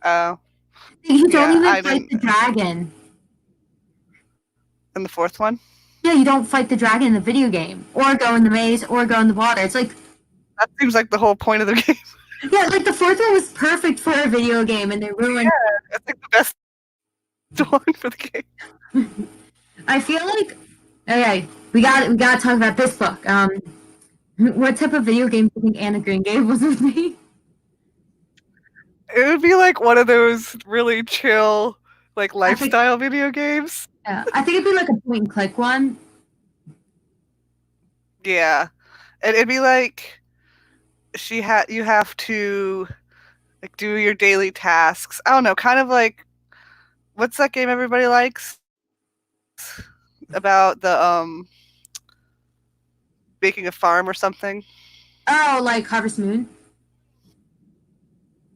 Oh. You don't even I fight the dragon. And the fourth one? Yeah, you don't fight the dragon in the video game, or go in the maze, or go in the water. It's like that seems like the whole point of the game. Yeah, like the fourth one was perfect for a video game, and they ruined. Yeah, it's like the best one for the game. I feel like okay, we got to talk about this book. What type of video game do you think Anna Green Gables would be? It would be like one of those really chill, like lifestyle video games. Yeah, I think it'd be like a point and click one. Yeah, and it'd be like you have to like do your daily tasks. I don't know, kind of like what's that game everybody likes about the making a farm or something? Oh, like Harvest Moon,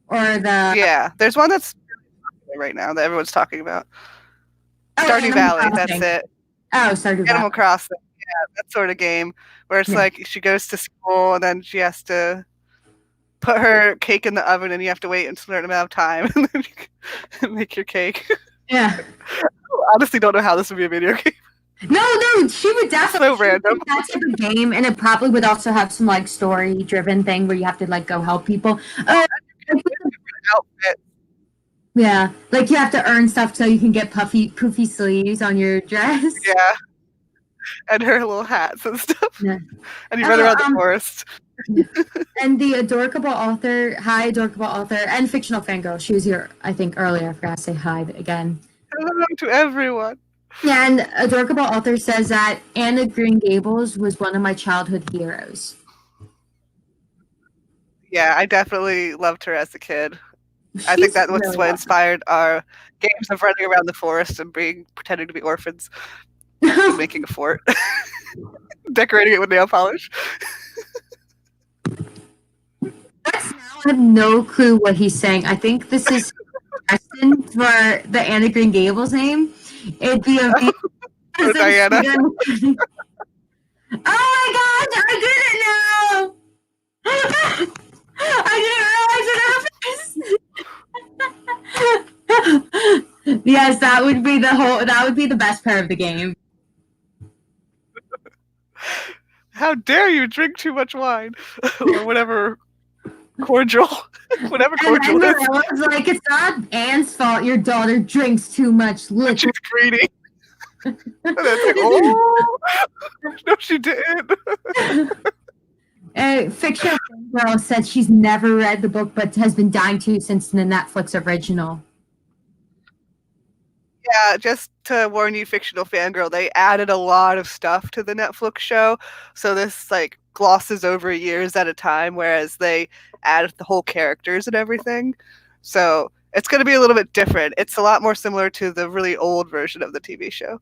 or the there's one that's right now that everyone's talking about. Stardew Valley, that's it. Oh, Stardew Valley. Animal Crossing, yeah, that sort of game where it's like she goes to school and then she has to put her cake in the oven and you have to wait a certain amount of time and then you can make your cake. Yeah. I honestly don't know how this would be a video game. No, she would definitely. So random. That type of game, and it probably would also have some like story-driven thing where you have to like go help people. Outfit. Yeah, like you have to earn stuff so you can get poofy sleeves on your dress. Yeah, and her little hats and stuff. Yeah. And you run around the forest. And the adorable author, and fictional fangirl. She was here, I think, earlier. I forgot to say hi again. Hello to everyone. Yeah, and adorable author says that Anna Green Gables was one of my childhood heroes. Yeah, I definitely loved her as a kid. I think that was really what inspired our games of running around the forest and pretending to be orphans, making a fort, decorating it with nail polish. I have no clue what he's saying. I think this is question for the Anna Green Gables name. It'd be a Diana. Oh my gosh, I did it now! I didn't realize it. Yes, that would be the best part of the game. How dare you drink too much wine or whatever cordial, whatever cordial is. It's like, it's not Anne's fault. Your daughter drinks too much liquor. She's greedy. And it's like, oh no, she didn't. Fictional girl said she's never read the book, but has been dying to since the Netflix original. Yeah, just to warn you, fictional fangirl, they added a lot of stuff to the Netflix show, so this like glosses over years at a time, whereas they added the whole characters and everything. So it's going to be a little bit different. It's a lot more similar to the really old version of the TV show.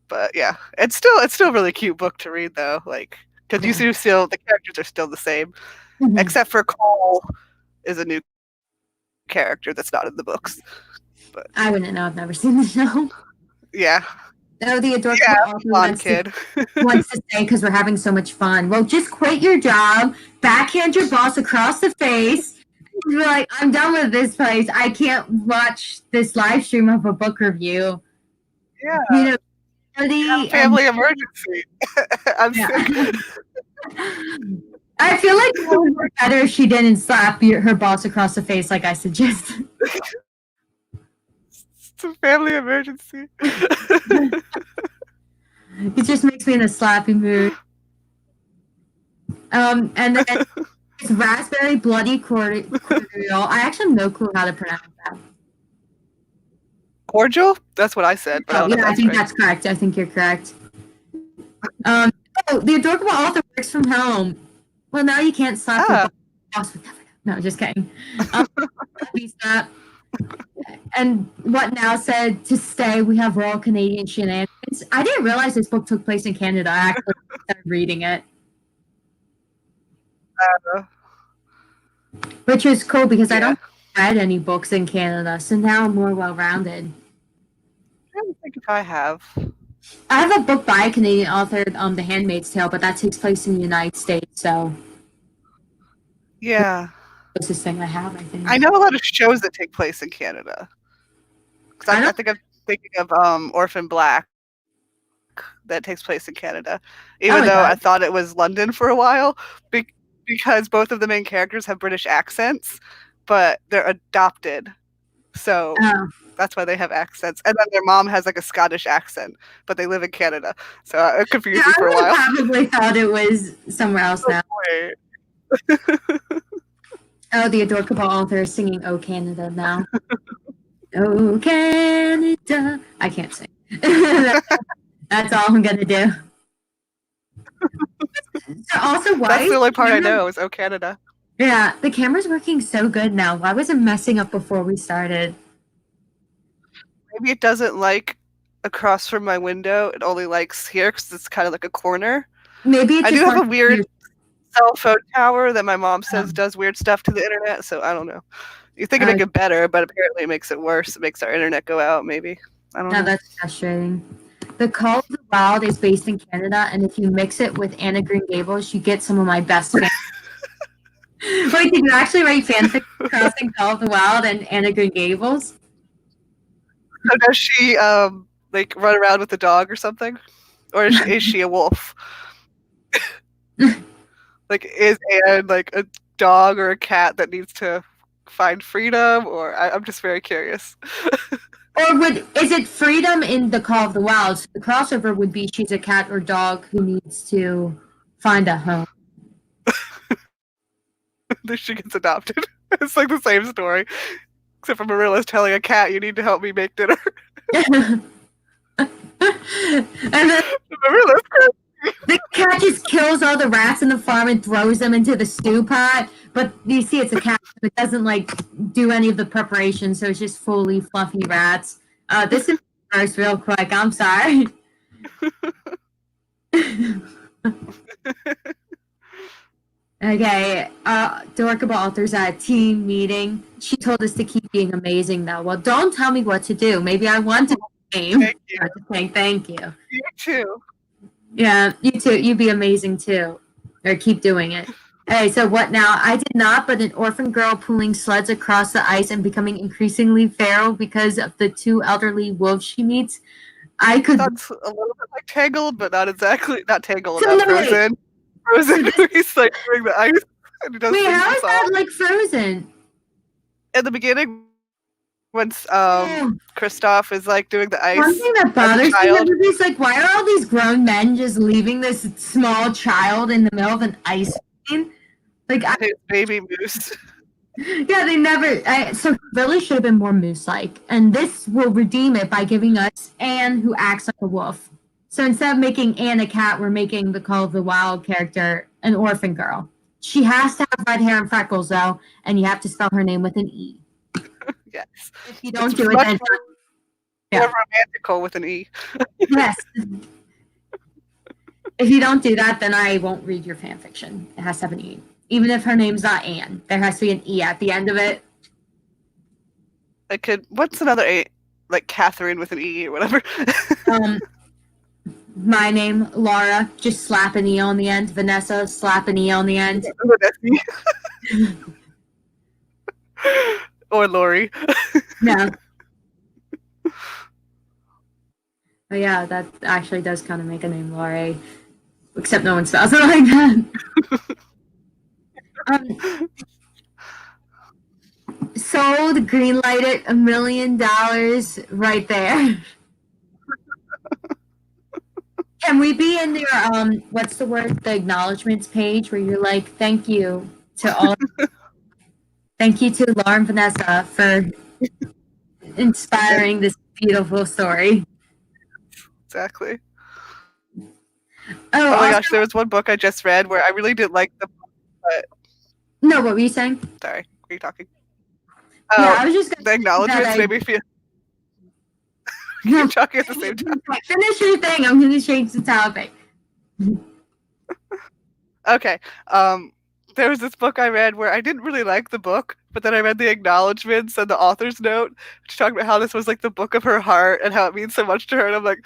But yeah, it's still a really cute book to read though, like because you see still the characters are still the same, except for Cole is a new character that's not in the books. But I wouldn't know. I've never seen the show. Yeah. Oh, the adorable author wants to say, because we're having so much fun. Well, just quit your job, backhand your boss across the face. You're like, I'm done with this place. I can't watch this live stream of a book review. Yeah. You know, family emergency. I'm sick. I feel like it would work better if she didn't slap her boss across the face like I suggested. It's a family emergency. It just makes me in a slappy mood. And then It's raspberry bloody cordial. I actually have no clue how to pronounce that. Cordial? That's what I said, but I Oh, don't know yeah, if I that's think right. that's correct. I think you're correct. The adorable author works from home. Well, now you can't slap your Ah, boss with that. No, just kidding. Please stop. And what now said to stay, we have Royal Canadian Shenanigans. I didn't realize this book took place in Canada. I actually started reading it, uh, which is cool because I yeah. don't read any books in Canada, so now I'm more well-rounded. I don't think if I have. I have a book by a Canadian author, The Handmaid's Tale, but that takes place in the United States, so Yeah. the closest thing I have, I think. I know a lot of shows that take place in Canada. I Because I don't. think I'm thinking of Orphan Black that takes place in Canada, Oh, even it though does. I thought it was London for a while, because both of the main characters have British accents, but they're adopted, so Oh. that's why they have accents. And then their mom has like a Scottish accent, but they live in Canada, so it Yeah, confused me I for a would while. have probably thought it was somewhere else now. Wait. Oh, the adorable author is singing "Oh Canada" now. Oh Canada. I can't sing. That's all I'm gonna do. So also, why That's is the only the part I camera? know is Oh Canada. Yeah, the camera's working so good now. Why was it messing up before we started? Maybe it doesn't like across from my window. It only likes here because it's kind of like a corner. Maybe it I do just have a wants to weird hear. cell phone tower that my mom says Um, does weird stuff to the internet, so I don't know. You think it uh, make it better, but apparently it makes it worse. It makes our internet go out, maybe. I don't no, know. that's frustrating. The Call of the Wild is based in Canada, and if you mix it with Anna Green Gables, you get some of my best fans. Wait, did you actually write fanfic crossing Call of the Wild and Anna Green Gables? So does she like run around with the dog or something? Or is she a wolf? Like is Anne like a dog or a cat that needs to find freedom? Or I'm just very curious. Or is it freedom in the Call of the Wild? So the crossover would be she's a cat or dog who needs to find a home. Then she gets adopted. It's like the same story, except for Marilla's telling a cat, "You need to help me make dinner." And then Marilla's crazy. the cat just kills all the rats in the farm and throws them into the stew pot. But you see, it's a cat that doesn't like do any of the preparation, so it's just fully fluffy rats. This is first real quick. I'm sorry. Okay, Dorkable Authors at a team meeting. She told us to keep being amazing though. Well, don't tell me what to do. Maybe I want to be game. Thank you. Saying thank you. You too. Yeah, you too. You be amazing too. Or keep doing it. Hey, so what now? I did not, but an orphan girl pulling sleds across the ice and becoming increasingly feral because of the two elderly wolves she meets. I could That's a little bit like Tangled, but not exactly. Not Tangled. so no, wait. Frozen. Frozen. He's like doing the ice, and he does Wait, sing how the is song. that like Frozen? In the beginning, when Yeah. Kristoff is like doing the ice. One thing that as a bothers me child. about this, like, why are all these grown men just leaving this small child in the middle of an ice scene? Like, His baby moose. yeah, they never. So it really should have been more moose-like, and this will redeem it by giving us Anne, who acts like a wolf. So instead of making Anne a cat, we're making the Call of the Wild character an orphan girl. She has to have red hair and freckles, though, and you have to spell her name with an E. Yes. If you don't It's do it, much then more yeah. romantical with an E. Yes. If you don't do that, then I won't read your fan fiction. It has to have an E. Even if her name's not Anne, there has to be an E at the end of it. I could. What's another A? Like Catherine with an E or whatever. My name, Laura, just slap an E on the end. Vanessa, slap an E on the end. Or Lori. No. Oh yeah, that actually does kind of make a name, Laura. Except no one spells it like that. Sold, greenlighted, $1 million right there. Can we be in your what's the word? The acknowledgments page where you're like, thank you to all. Thank you to Laura and Vanessa for inspiring this beautiful story. Exactly. Oh, Oh my also, gosh, there was one book I just read where I really didn't like the book, but no, what were you saying? sorry, were you talking? Yeah, Oh, I was just going the to say that acknowledgments I made me feel no, keep talking at the same time. finish your thing. I'm going to change the topic. Okay. There was this book I read where I didn't really like the book, but then I read the acknowledgments and the author's note, which talked about how this was like the book of her heart and how it means so much to her. And I'm like,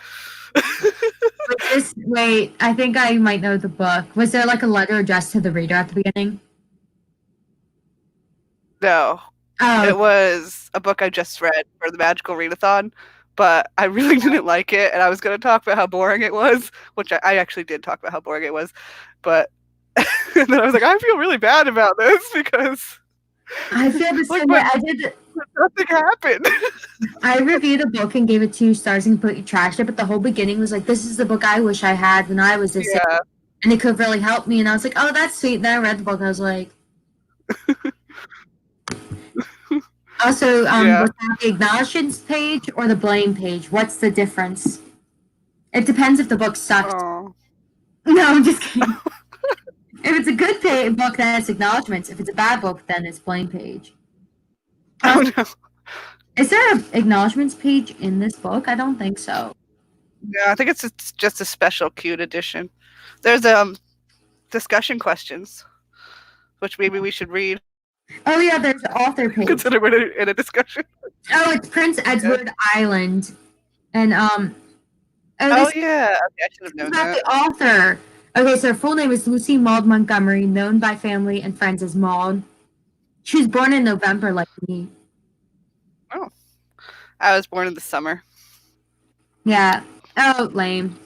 Wait, I think I might know the book. Was there like a letter addressed to the reader at the beginning? no, Oh, it was a book I just read for the Magical Readathon, but I really didn't like it. And I was going to talk about how boring it was, which I actually did talk about how boring it was. But and then I was like, I feel really bad about this because I feel the like, same way. but nothing happened. I reviewed a book and gave it 2 stars and completely trashed it, but the whole beginning was like, this is the book I wish I had when I was this age, Yeah. and it could really help me. And I was like, oh, that's sweet. Then I read the book and I was like, also, Yeah. was that the acknowledgements page or the blame page? What's the difference? It depends if the book sucked. Oh. No, I'm just kidding. If it's a good book, then it's acknowledgments. If it's a bad book, then it's blame page. Oh no. Is there an acknowledgments page in this book? I don't think so. Yeah, I think it's just a special cute edition. There's discussion questions, which maybe we should read. Oh yeah, there's the author page. Consider we're in a discussion. Oh, it's Prince Edward Island, and Oh yeah, okay, I should have known about that. the author. Okay, so her full name is Lucy Maud Montgomery, known by family and friends as Maud. She was born in November, like me. Oh, I was born in the summer. Yeah. Oh, lame.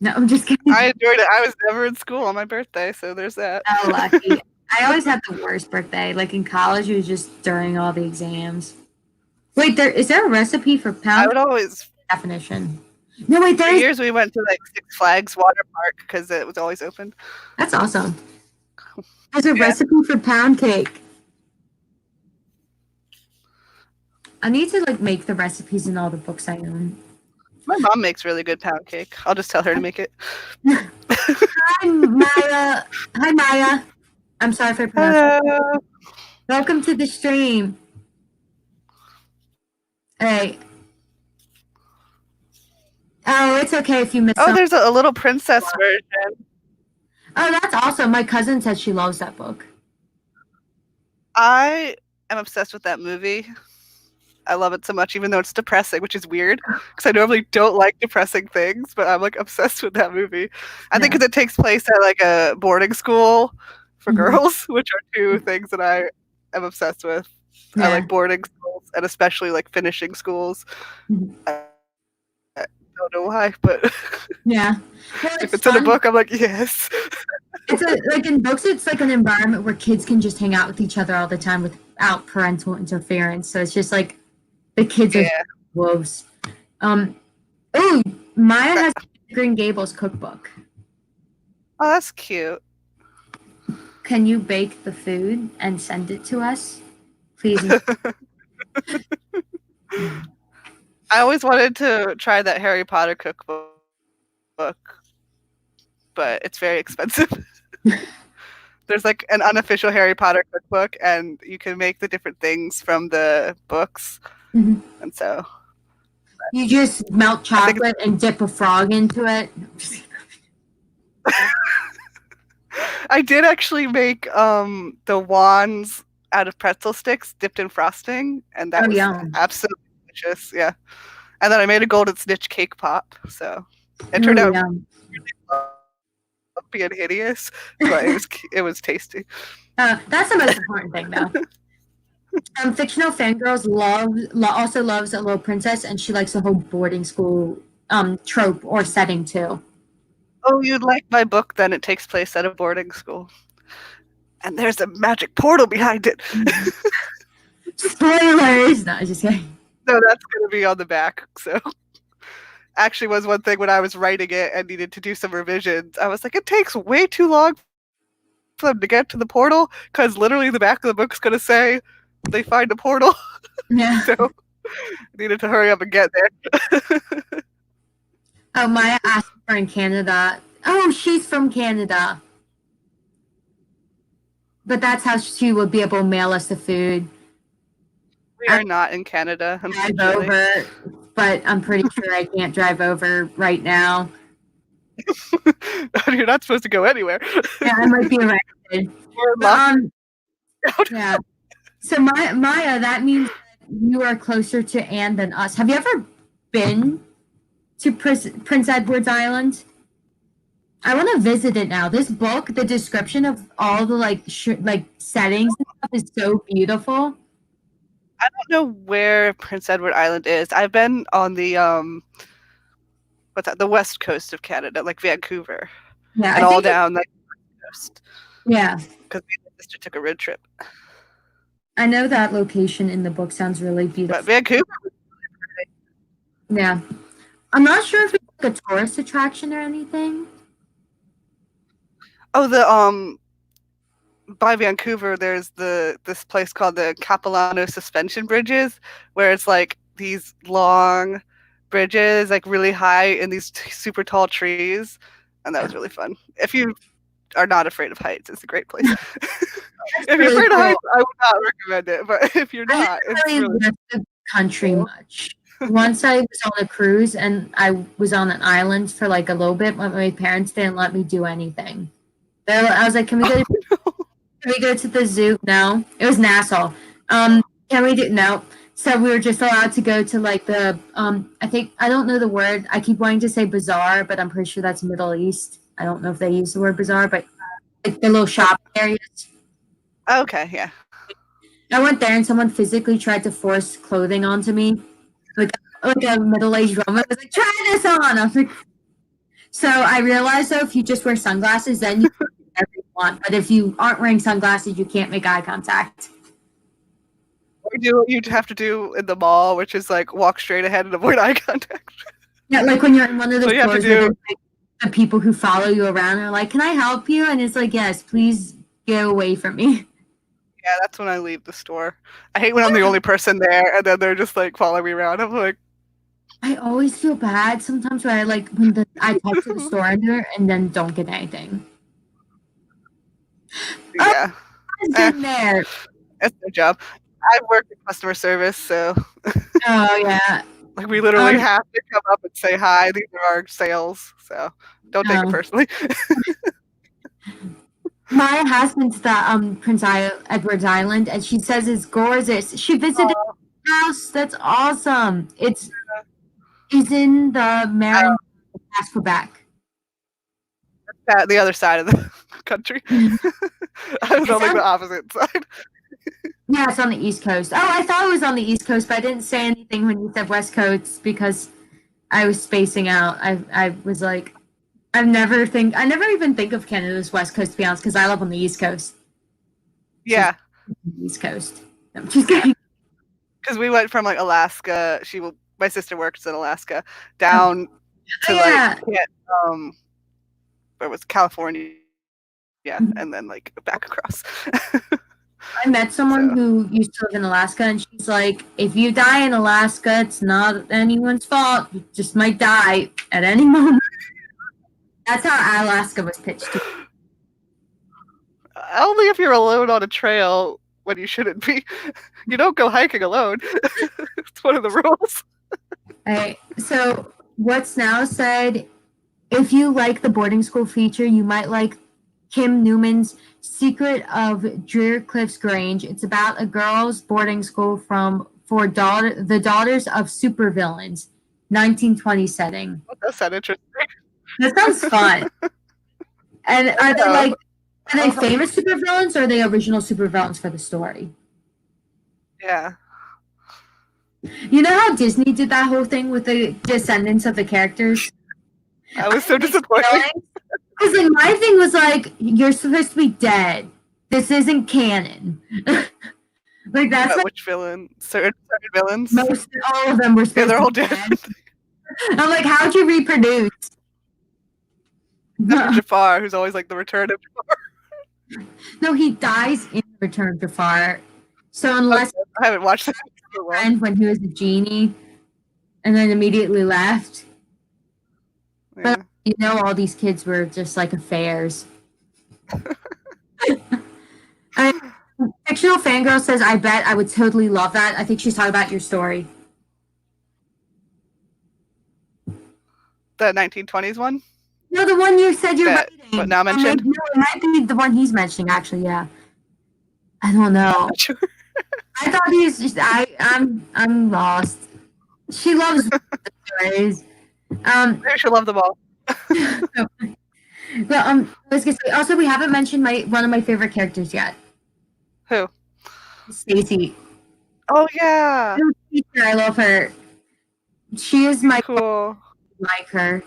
No, I'm just kidding. I enjoyed it. I was never in school on my birthday, so there's that. Oh, lucky. I always had the worst birthday. Like in college, it was just during all the exams. Wait, is there a recipe for I pound would always. definition? No, wait, For there is. years we went to like Six Flags water park because it was always open. That's awesome. There's a Yeah. recipe for pound cake. I need to like make the recipes in all the books I own. My mom makes really good pound cake. I'll just tell her to make it. Hi, Maya. Hi, Maya. I'm sorry for pronouncing. Hello. Welcome to the stream. Hey. Oh, it's okay if you miss. Oh, there's a little princess version. Oh, that's awesome. My cousin said she loves that book. I am obsessed with that movie. I love it so much, even though it's depressing, which is weird because I normally don't like depressing things, but I'm like obsessed with that movie. I think because it takes place at like a boarding school for girls, which are two things that I am obsessed with. Yeah. I like boarding schools and especially like finishing schools. I don't know why, but yeah. No, if it's in a book, I'm like, yes. It's like in books, it's like an environment where kids can just hang out with each other all the time without parental interference. So it's just like the kids are wolves. Oh, Maya has Green Gables cookbook. Oh, that's cute. Can you bake the food and send it to us, please? I always wanted to try that Harry Potter cookbook, but it's very expensive. There's like an unofficial Harry Potter cookbook, and you can make the different things from the books. Mm-hmm. And so you just melt chocolate and dip a frog into it. I did actually make the wands out of pretzel sticks dipped in frosting, and that was absolutely delicious. Yeah, and then I made a golden snitch cake pop, so it turned out really lumpy and hideous, but it was tasty. That's the most important thing, though. Fictional fangirls also loves a little princess, and she likes the whole boarding school trope or setting too. Oh, you'd like my book? Then it takes place at a boarding school, and there's a magic portal behind it. Spoilers! No, just kidding. No, that's gonna be on the back. So, actually, was one thing when I was writing it and needed to do some revisions. I was like, it takes way too long for them to get to the portal, because literally the back of the book's going to say they find a portal. Yeah. So needed to hurry up and get there. Oh, Maya asked her in Canada. Oh, she's from Canada. But that's how she would be able to mail us the food. We are not in Canada, Drive unfortunately. over, but I'm pretty sure I can't drive over right now. You're not supposed to go anywhere. Yeah, I might be arrested. Yeah. So Maya, that means that you are closer to Anne than us. Have you ever been to Prince Edward's Island? I want to visit it now. This book, the description of all the like settings and stuff is so beautiful. I don't know where Prince Edward Island is. I've been on the the west coast of Canada, like Vancouver. Yeah, and all down the coast. Yeah. Because my sister took a road trip. I know that location in the book sounds really beautiful. But Vancouver. Yeah. I'm not sure if it's like a tourist attraction or anything. Oh, the by Vancouver, there's this place called the Capilano Suspension Bridges, where it's like these long bridges, like really high in these super tall trees, and that was really fun. If you are not afraid of heights, it's a great place. If you're really afraid cool. of heights, I would not recommend it. But if you're not, I didn't really left the country much. Once I was on a cruise and I was on an island for like a little bit, but my parents didn't let me do anything. I was like, "Can we go? Can we go to the zoo?" No, it was Nassau. Can we do? No. So we were just allowed to go to like the I don't know the word. I keep wanting to say bazaar, but I'm pretty sure that's Middle East. I don't know if they use the word bazaar, but like the little shop areas. Okay, yeah. I went there and someone physically tried to force clothing onto me, like a middle-aged woman was like, "Try this on." I was like, so I realized though, if you just wear sunglasses, then you can do whatever you want. But if you aren't wearing sunglasses, you can't make eye contact. Or do what you have to do in the mall, which is like walk straight ahead and avoid eye contact. Yeah, like when you're in one of those So you have to stores where do. like, the people who follow you around are like, "Can I help you?" And it's like, "Yes, please get away from me." Yeah, that's when I leave the store. I hate when I'm the only person there, and then they're just like following me around. I'm like, I always feel bad sometimes when I talk to the store owner and then don't get anything. yeah, It's in there. That's their job. I work in customer service, so Oh yeah. like we literally have to come up and say hi. These are our sales, so don't take it personally. Maya has been to Prince Edward's Island, and she says it's gorgeous. She visited the house. That's awesome. It's in the Marin, past Quebec. The other side of the country. I was on like the opposite side. Yeah, it's on the East Coast. Oh, I thought it was on the East Coast, but I didn't say anything when you said West Coast because I was spacing out. I was like, I never even think of Canada's West Coast, to be honest, because I live on the East Coast. Yeah. East Coast. No, I'm just kidding. Because we went from like Alaska. My sister works in Alaska down to where was California? Yeah, and then like back across. I met someone who used to live in Alaska, and she's like, "If you die in Alaska, it's not anyone's fault. You just might die at any moment." That's how Alaska was pitched to me. Only if you're alone on a trail when you shouldn't be. You don't go hiking alone. It's one of the rules. All right. So what's now said, if you like the boarding school feature, you might like Kim Newman's Secret of Drearcliff's Grange. It's about a girls' boarding school for the daughters of supervillains, 1920 setting. That sounds interesting. That sounds fun. And are they famous supervillains or are they original supervillains for the story? Yeah. You know how Disney did that whole thing with the descendants of the characters? I was so disappointed. Because like my thing was like, you're supposed to be dead. This isn't canon. Like that's like, which villain? Certain villains? All of them were supposed they're to all be dead. I'm like, how'd you reproduce? Jafar, who's always like the return of Jafar. No, he dies in Return to Far. So Okay, unless I haven't watched that in a while. friend when he was a genie and then immediately left. But Yeah. you know all these kids were just like affairs. And fictional fangirl says, I bet I would totally love that. I think she's talking about your story. The 1920s one? No, the one you said you're That writing. what now mentioned? No, it might be the one he's mentioning, actually, yeah. I don't know. Not sure. I thought he was just I'm lost. She loves the stories. Maybe she'll love them all. But I was gonna say also we haven't mentioned one of my favorite characters yet. Who? Stacy. Oh yeah. I love her. She is my Cool. like her.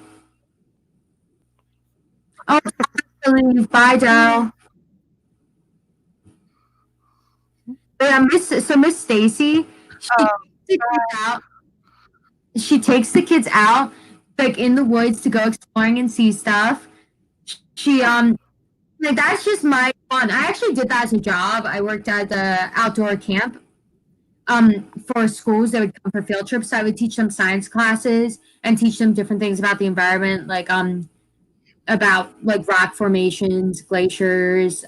Oh, leave. Bye, Joe. Miss Stacy, she takes the kids out, like in the woods to go exploring and see stuff. She like that's just my fun. I actually did that as a job. I worked at the outdoor camp for schools that would come for field trips. So I would teach them science classes and teach them different things about the environment, like about like rock formations, glaciers,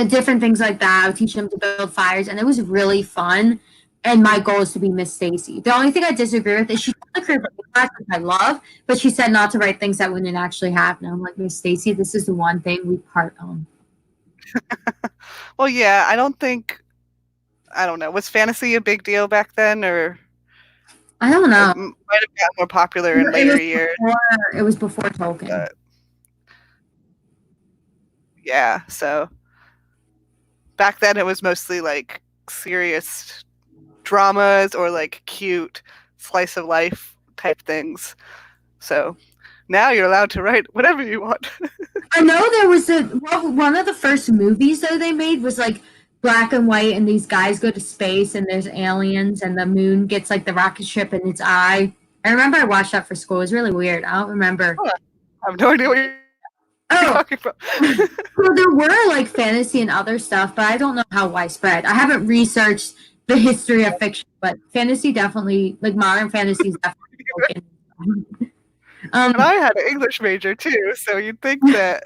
different things like that. I would teach them to build fires, and it was really fun. And my goal is to be Miss Stacy. The only thing I disagree with is she taught the career class, which I love, but she said not to write things that wouldn't actually happen. I'm like, Miss Stacy, this is the one thing we part on. Well, yeah, I don't know. Was fantasy a big deal back then, or I don't know. it might have gotten more popular in later years? It was before Tolkien. But, yeah, so back then it was mostly like serious dramas or like cute slice of life type things. So now you're allowed to write whatever you want. I know there was one of the first movies though they made was like black and white, and these guys go to space and there's aliens and the moon gets like the rocket ship in its eye. I remember I watched that for school. It was really weird. I don't remember. I have no idea what you're talking about. Well, there were like fantasy and other stuff, but I don't know how widespread. I haven't researched the history of fiction, but fantasy definitely, like modern fantasy is definitely. And I had an English major too, so you'd think that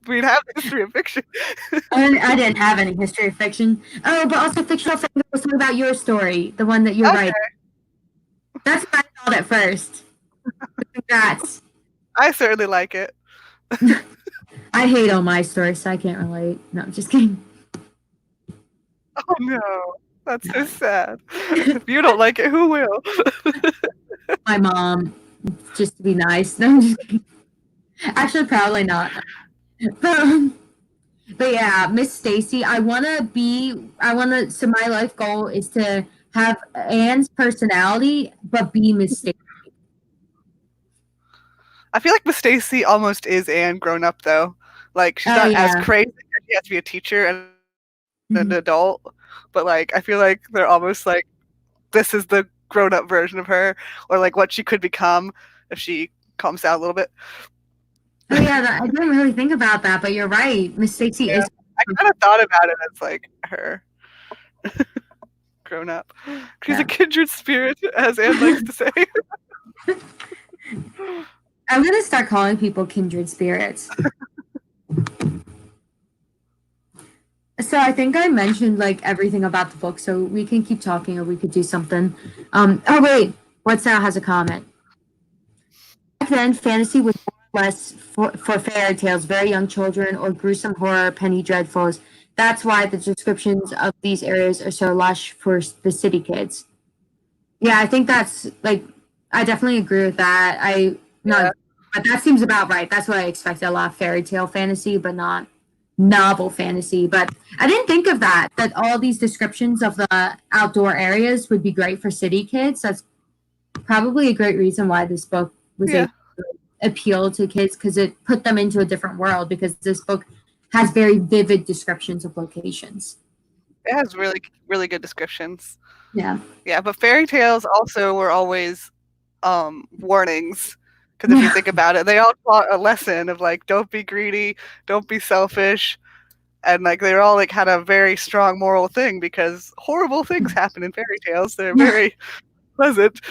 we'd have the history of fiction. I didn't have any history of fiction. Oh, but also fictional fiction was talking about your story, the one that you're writing. That's what I thought at first. Congrats. I certainly like it. I hate all my stories, so I can't relate. No, I'm just kidding. Oh no, that's so sad. If you don't like it, who will? My mom, just to be nice. No, I'm just kidding. Actually, probably not. But yeah, Miss Stacy, so my life goal is to have Anne's personality, but be Miss Stacy. I feel like Miss Stacy almost is Anne grown up though. Like she's not as crazy as she has to be a teacher and an adult, but like I feel like they're almost like this is the grown up version of her, or like what she could become if she calms down a little bit. Oh yeah, I didn't really think about that, but you're right. Miss Stacy is. I kind of thought about it as like her grown up. She's a kindred spirit, as Anne likes to say. I'm gonna start calling people kindred spirits. So I think I mentioned like everything about the book, so we can keep talking or we could do something. Oh wait, What's Now has a comment. Back then, fantasy was more or less for fairy tales, very young children, or gruesome horror, penny dreadfuls. That's why the descriptions of these areas are so lush for the city kids. Yeah, I think that's like I definitely agree with that. But that seems about right. That's what I expected, a lot of fairy tale fantasy, but not novel fantasy. But I didn't think of that all these descriptions of the outdoor areas would be great for city kids. That's probably a great reason why this book was able to appeal to kids, because it put them into a different world, because this book has very vivid descriptions of locations. It has really, really good descriptions. Yeah. Yeah, but fairy tales also were always warnings, Because if you think about it, they all taught a lesson of like, don't be greedy, don't be selfish, and like they're all like had a very strong moral thing because horrible things happen in fairy tales. They're very pleasant.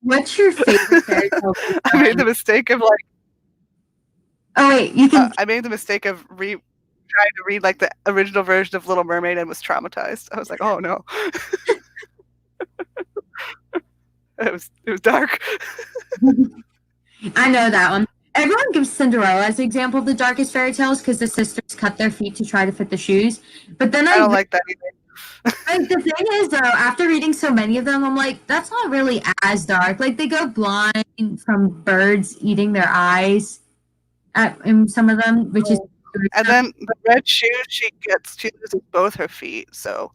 What's your favorite fairy tale? I made the mistake of like. Oh wait, you can. I made the mistake of trying to read like the original version of Little Mermaid and was traumatized. I was like, oh no. It was dark. I know that one. Everyone gives Cinderella as an example of the darkest fairy tales because the sisters cut their feet to try to fit the shoes. But then I don't like that either. Like, the thing is, though, after reading so many of them, I'm like, that's not really as dark. Like, they go blind from birds eating their eyes in some of them, which is. And then the red shoes she loses both her feet. So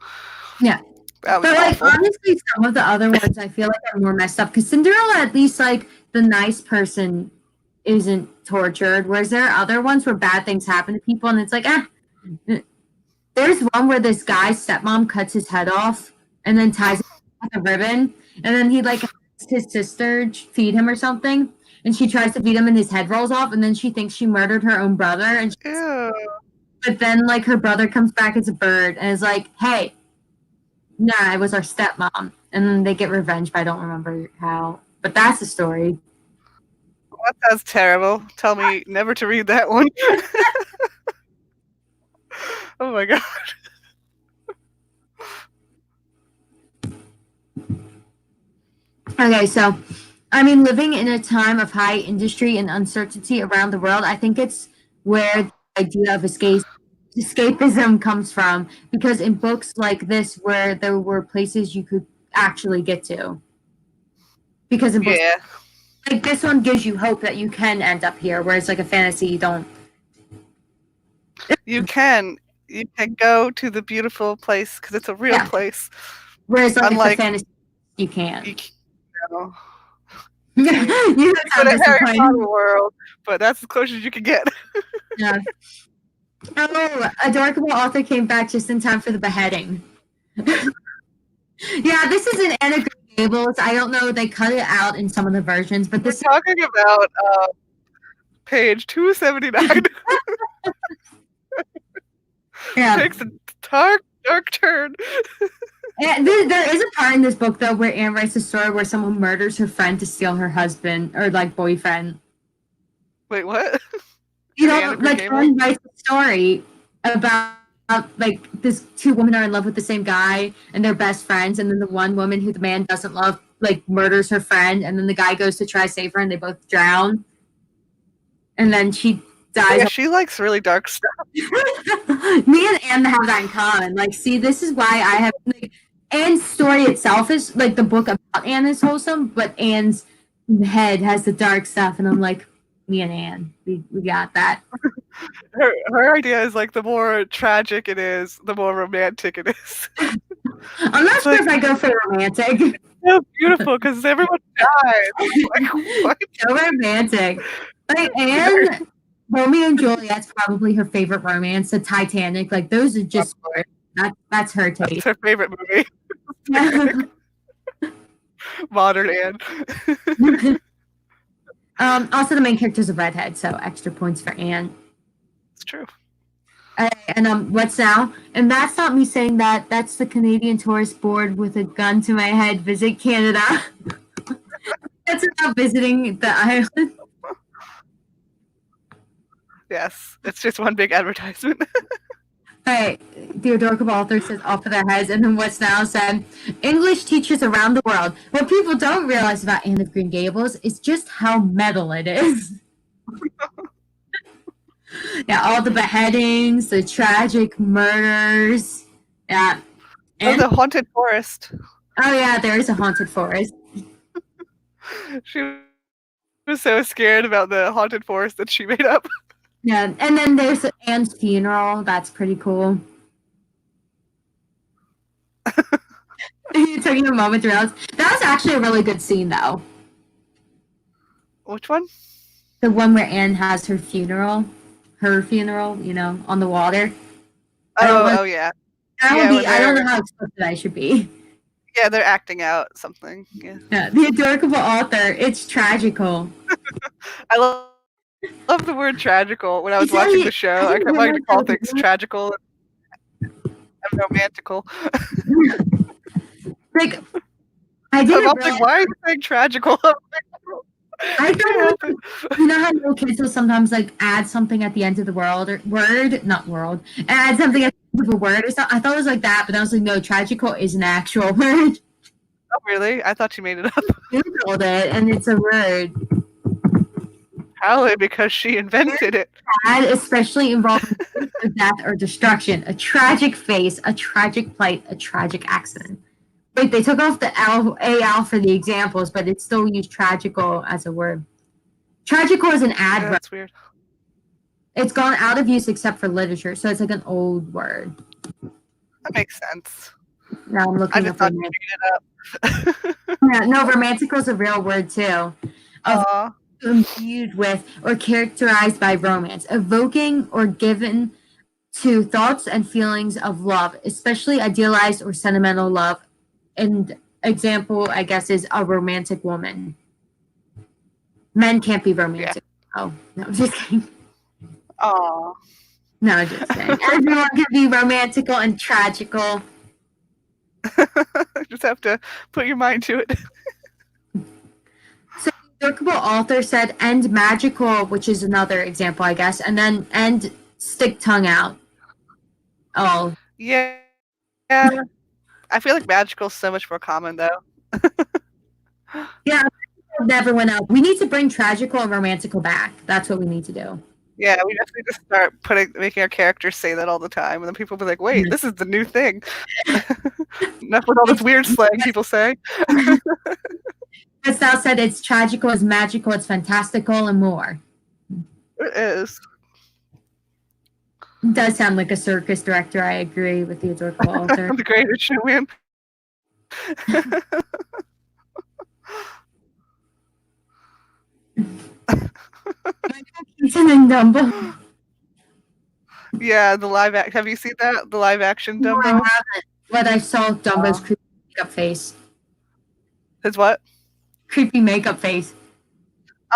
yeah. That was but awful. like honestly, some of the other ones I feel like are more messed up because Cinderella, at least like the nice person isn't tortured, whereas there are other ones where bad things happen to people, and it's like, There's one where this guy's stepmom cuts his head off and then ties it with a ribbon, and then he like has his sister feed him or something, and she tries to feed him, and his head rolls off, and then she thinks she murdered her own brother, and but then like her brother comes back as a bird and is like, hey. Nah, it was our stepmom. And then they get revenge, but I don't remember how. But that's the story. That sounds terrible. Tell me never to read that one. Oh my god. Okay, so, I mean, living in a time of high industry and uncertainty around the world, I think it's where the idea of escapism comes from, because in books like this where there were places you could actually get to, because in books like this one gives you hope that you can end up here, whereas like a fantasy you don't. You can go to the beautiful place because it's a real place, whereas like a fantasy you can't. You know. You go to Harry Potter world, but that's as close as you can get. Yeah. Oh, a Adorable Author came back just in time for the beheading. Yeah, this is an Anna Green Gables. I don't know, they cut it out in some of the versions, but this We're talking about page 279. Yeah. Takes a dark turn. And there is a part in this book though where Anne writes a story where someone murders her friend to steal her husband or like boyfriend. Wait, what? You know, like Anne writes a story about like this two women are in love with the same guy and they're best friends, and then the one woman who the man doesn't love like murders her friend, and then the guy goes to try to save her and they both drown, and then she dies. Yeah, she likes really dark stuff. Me and Anne have that in common. Like, see, this is why I have like Anne's story itself is like the book about Anne is wholesome, but Anne's head has the dark stuff, and I'm like, me and Anne, we got that. Her idea is like the more tragic it is, the more romantic it is. I'm not sure if I go for romantic. It's so beautiful because everyone dies. Like, what? So romantic. Like Anne, Romeo and Juliet's probably her favorite romance. The Titanic, like those are just that's her taste. That's her favorite movie. Modern Anne. Also, the main character's a redhead, so extra points for Anne. It's true. And what's now? And that's not me saying that. That's the Canadian Tourist Board with a gun to my head. Visit Canada. That's about visiting the island. Yes, it's just one big advertisement. Right. The Adorable Author says off of their heads, and then what's now said, English teachers around the world. What people don't realize about Anne of Green Gables is just how metal it is. Yeah, all the beheadings, the tragic murders. Yeah. And the haunted forest. Oh yeah, there is a haunted forest. She was so scared about the haunted forest that she made up. Yeah, and then there's Anne's funeral. That's pretty cool. It took you a moment to realize. That was actually a really good scene, though. Which one? The one where Anne has her funeral, you know, on the water. Oh yeah. I don't know how explicit I should be. Yeah, they're acting out something. Yeah. The Adorable Author. It's tragical. I love the word tragical. When I was It's really- watching the show, I kept wanting to call things tragical and romantical. Like, I I'm didn't all realize. like, why are you saying tragical? I can't thought, help it. you know how little kids will sometimes like add something at the end of the add something at the end of a word or something. I thought it was like that, but I was like, no, tragical is an actual word. Oh, really? I thought you made it up. Googled it, and it's a word. Probably because she invented it. Sad, especially involving death or destruction, a tragic face, a tragic plight, a tragic accident. Wait, they took off the AL for the examples, but it still used tragical as a word. Tragical is an Yeah, adverb. that's weird. It's gone out of use except for literature, so it's like an old word. That makes sense. Now I'm I looking just up thought you romantic. made it up. Yeah, no, romantical is a real word too. Of Aw. imbued with or characterized by romance, evoking or given to thoughts and feelings of love, especially idealized or sentimental love. And example, I guess, is a romantic woman. Men can't be romantic. Yeah. Oh, no, just kidding. Aw. No, just kidding. Everyone can be romantical and tragical. Just have to put your mind to it. So the workable author said end magical, which is another example, I guess, and then end stick tongue out. Oh. Yeah. Yeah. I feel like magical's so much more common though. Yeah, never went out. We need to bring tragical and romantical back. That's what we need to do. Yeah, we just need to start making our characters say that all the time, and then people will be like, "Wait, this is the new thing." Enough with all this weird slang people say. As Thou said, it's tragical, it's magical, it's fantastical, and more. It is. It does sound like a circus director. I agree with the adorable author. The greatest showman. Keaton and Dumbo. Yeah, the live act. Have you seen that? The live action No, I Dumbo. haven't. But I saw Dumbo's creepy makeup face. His what? Creepy makeup face.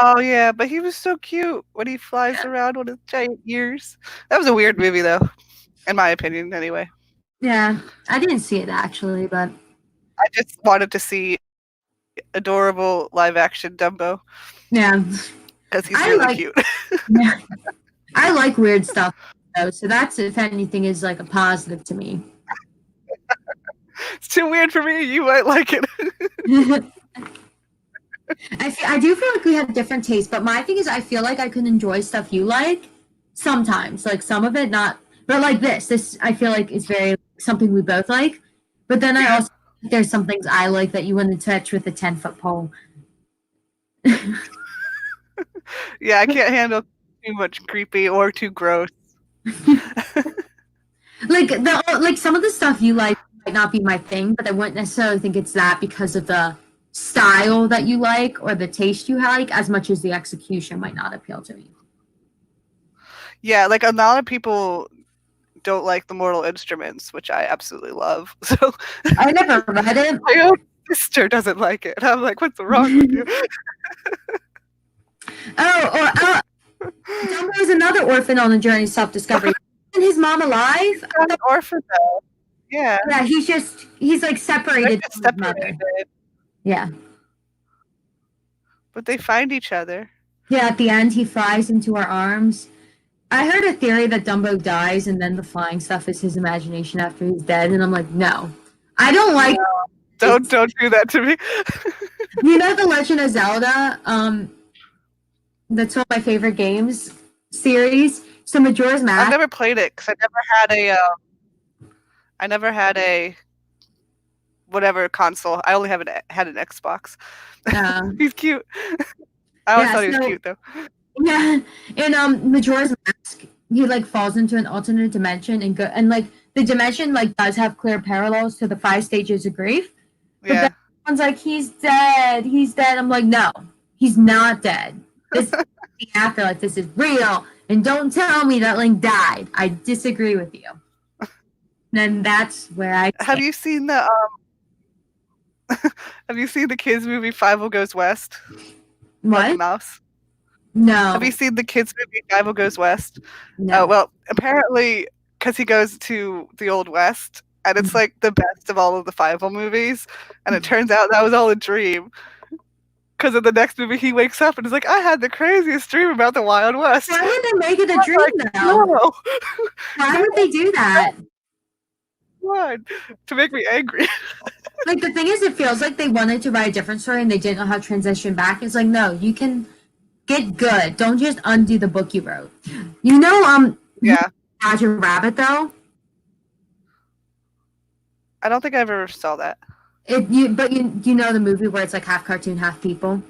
Oh yeah, but he was so cute when he flies around with his giant ears. That was a weird movie though, in my opinion. Anyway, Yeah, I didn't see it actually, but I just wanted to see adorable live action Dumbo yeah, because he's really cute. Yeah, I like weird stuff though, so that's, if anything, is like a positive to me. It's too weird for me. You might like it. I do feel like we have different tastes, but my thing is I feel like I can enjoy stuff you like sometimes, like some of it not, but like this I feel like is very something we both like, but then I also think there's some things I like that you wouldn't touch with a 10-foot pole. Yeah, I can't handle too much creepy or too gross. Like some of the stuff you like might not be my thing, but I wouldn't necessarily think it's that because of the style that you like or the taste you like as much as the execution might not appeal to me. Yeah, like a lot of people don't like the Mortal Instruments, which I absolutely love. So I never read it. my own sister doesn't like it. I'm like, what's wrong with you? Dumbo is another orphan on a journey to self-discovery. Isn't his mom alive? He's not an orphan though. Yeah. Yeah, he's like separated They're from his mother. separated, Yeah. but they find each other. Yeah, at the end he flies into our arms. I heard a theory that Dumbo dies and then the flying stuff is his imagination after he's dead, and I'm like, no. I don't like Don't do that to me. You know The Legend of Zelda? That's one of my favorite games series. So Majora's Mask. I've never played it because I never had a whatever console. I only had an Xbox. He's cute. I always thought he was cute though. Yeah, in Majora's Mask, he like falls into an alternate dimension and like the dimension like does have clear parallels to the 5 stages of grief. But Yeah. then everyone's like, he's dead. I'm like, no, he's not dead. This is the afterlife. This is real. And don't tell me that Link died. I disagree with you. And that's where I Have you seen the Have you seen the kids movie 5 Goes West? What? Mickey Mouse. No, Have you seen the kids movie Gables Goes West? no. Well, apparently, because he goes to the Old West, and it's like the best of all of the Fievel movies, and it turns out that was all a dream. Because in the next movie, he wakes up and is like, "I had the craziest dream about the Wild West." Why would they make it a dream Like, though? no, Why would they do that? what? To make me angry. Like the thing is, it feels like they wanted to write a different story and they didn't know how to transition back. It's like, no, you can get good. Don't just undo the book you wrote. You know, Yeah, Roger Rabbit though. I don't think I ever saw that. But you know the movie where it's like half cartoon, half people.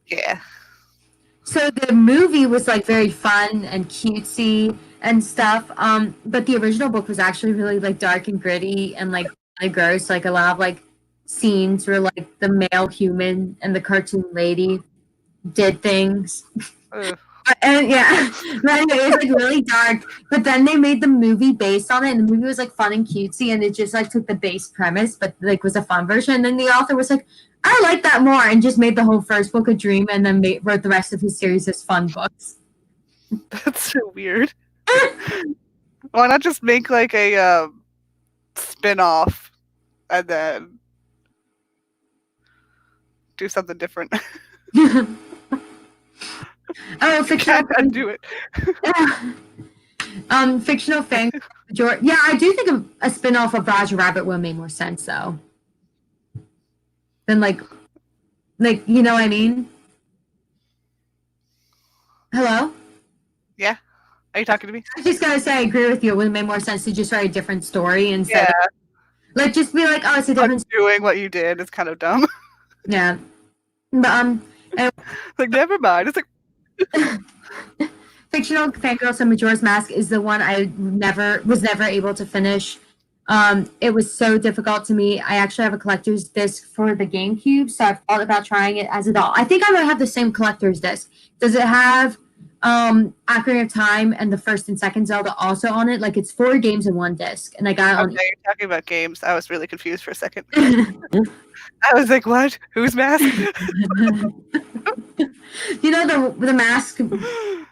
Yeah. So the movie was like very fun and cutesy and stuff. But the original book was actually really like dark and gritty and like kind of gross. Like a lot of like scenes where like the male human and the cartoon lady did things. Ugh. And yeah, but anyway, it was like really dark. But then they made the movie based on it, and the movie was like fun and cutesy, and it just like took the base premise, but like was a fun version. And then the author was like, "I like that more," and just made the whole first book a dream, and then wrote the rest of his series as fun books. That's so weird. Why not just make like a spin-off and then do something different? Oh, fictional. Can't undo it. Fictional fan. Yeah, I do think a spin-off of Roger Rabbit would make more sense though. Than like you know what I mean? Hello? Yeah. Are you talking to me? I just gotta say, I agree with you. It would have made more sense to just write a different story instead. Yeah. Like, just be like, oh, it's a different. Doing what you did is kind of dumb. Yeah, but Like, never mind. It's like, fictional fangirl. So Majora's Mask is the one I was never able to finish. It was so difficult to me. I actually have a collector's disc for the GameCube, so I've thought about trying it as a doll. I think I might have the same collector's disc. Does it have Ocarina of Time and the first and second Zelda also on it? Like it's 4 games in one disc, and I got it on. okay, you're talking about games. I was really confused for a second. I was like, what? Whose mask? You know the mask.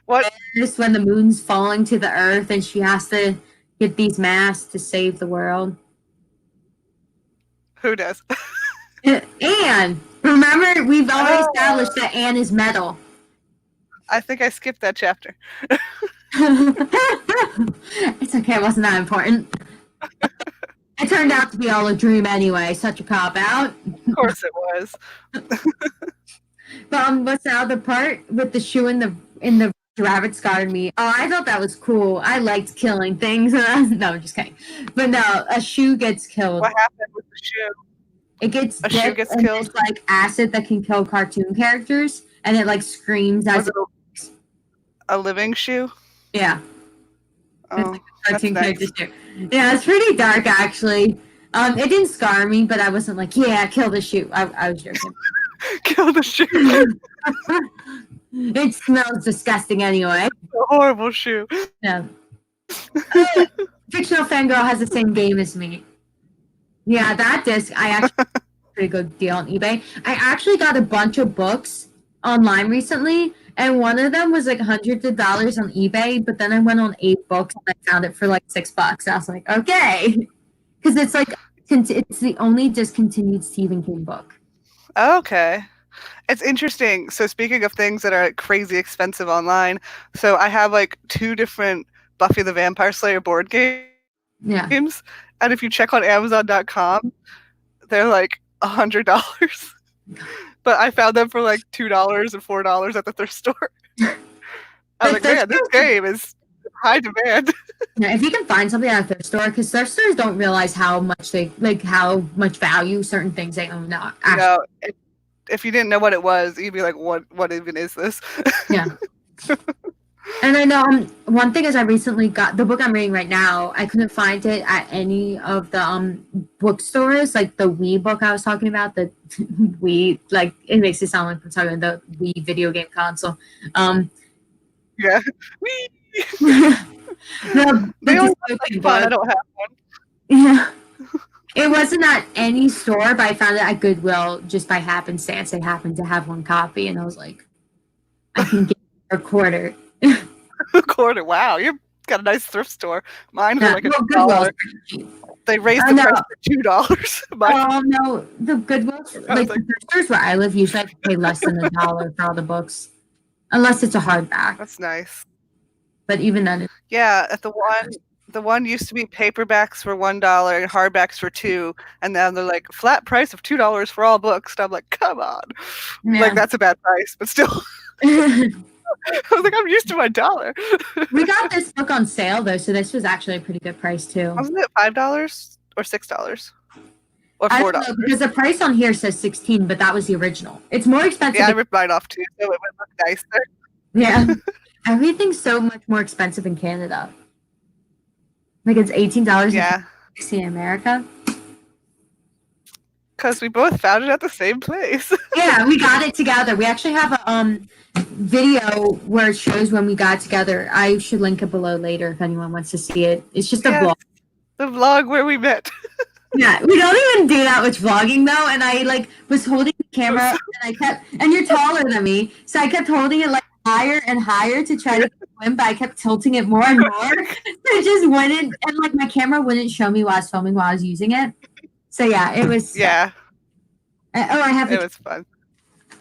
What? Just when the moon's falling to the earth, and she has to get these masks to save the world. Who does? Anne, remember we've already established that Anne is metal. I think I skipped that chapter. It's okay, it wasn't that important. It turned out to be all a dream anyway. Such a cop out. Of course it was. But what's the other part with the shoe in the rabbit scarred me? Oh, I thought that was cool. I liked killing things. No, I'm just kidding. But no, a shoe gets killed. What happened with the shoe? It gets A shoe gets killed? There's like acid that can kill cartoon characters, and it like screams as Was it a living shoe? yeah. Oh, It's cartoon that's characters too. Yeah, it's pretty dark actually. It didn't scar me, but I wasn't like, yeah, kill the shoe. I was joking. Kill the shoe. It smells disgusting anyway. A horrible shoe. Yeah. Fictional Fangirl has the same game as me. Yeah, that disc I actually pretty good deal on eBay. I actually got a bunch of books online recently, and one of them was like hundreds of dollars on eBay, but then I went on 8 books and I found it for like $6. I was like, okay. Because it's like it's the only discontinued Stephen King book. Okay. It's interesting. So speaking of things that are crazy expensive online, so I have like 2 different Buffy the Vampire Slayer board games. Yeah. And if you check on Amazon.com, they're like $100. But I found them for like $2 and $4 at the thrift store. I was like, man, this game is high demand. Yeah, if you can find something at a thrift store, because thrift stores don't realize how much how much value certain things they own. Not actually. If you didn't know what it was, you'd be like, what even is this? Yeah. And I know one thing is I recently got the book I'm reading right now. I couldn't find it at any of the bookstores, like the Wii book I was talking about. The Wii, like it makes it sound like I'm talking about the Wii video game console. Yeah. They always like fun. I don't have one. Yeah. It wasn't at any store, but I found it at Goodwill just by happenstance. They happened to have one copy, and I was like, I can get A quarter. A quarter. Wow, you've got a nice thrift store. Mine were Yeah, like well, $1. Goodwill's pretty cheap. They raised Oh the no, price to $2. oh no, the Goodwill's, I was like the like, thrift stores where I live, usually I have to pay less than $1 for all the books, unless it's a hardback. that's nice. But even then, Yeah, at the one used to be paperbacks for $1 and hardbacks for $2, and now they're like flat price of $2 for all books. And I'm like, come on, like yeah. that's a bad price, but still, I was like, I'm used to my dollar. We got this book on sale though, so this was actually a pretty good price too. Wasn't it $5 or $6 or I $4? don't know because the price on here says 16, but that was the original. It's more expensive. Yeah, I ripped mine off too, so it would look nicer. Yeah, everything's so much more expensive in Canada. Like it's $18 Yeah, in America. because we both found it at the same place. Yeah, we got it together. We actually have a video where it shows when we got together. I should link it below later if anyone wants to see it. It's just a Yes, vlog. the vlog where we met. Yeah, we don't even do that much vlogging though. And I like was holding the camera and I kept, and you're taller than me, so I kept holding it like higher and higher to try to swim, but I kept tilting it more and more. It just wouldn't, and like my camera wouldn't show me while I was filming while I was using it. So yeah, it was. Yeah, Oh, I have. it was fun.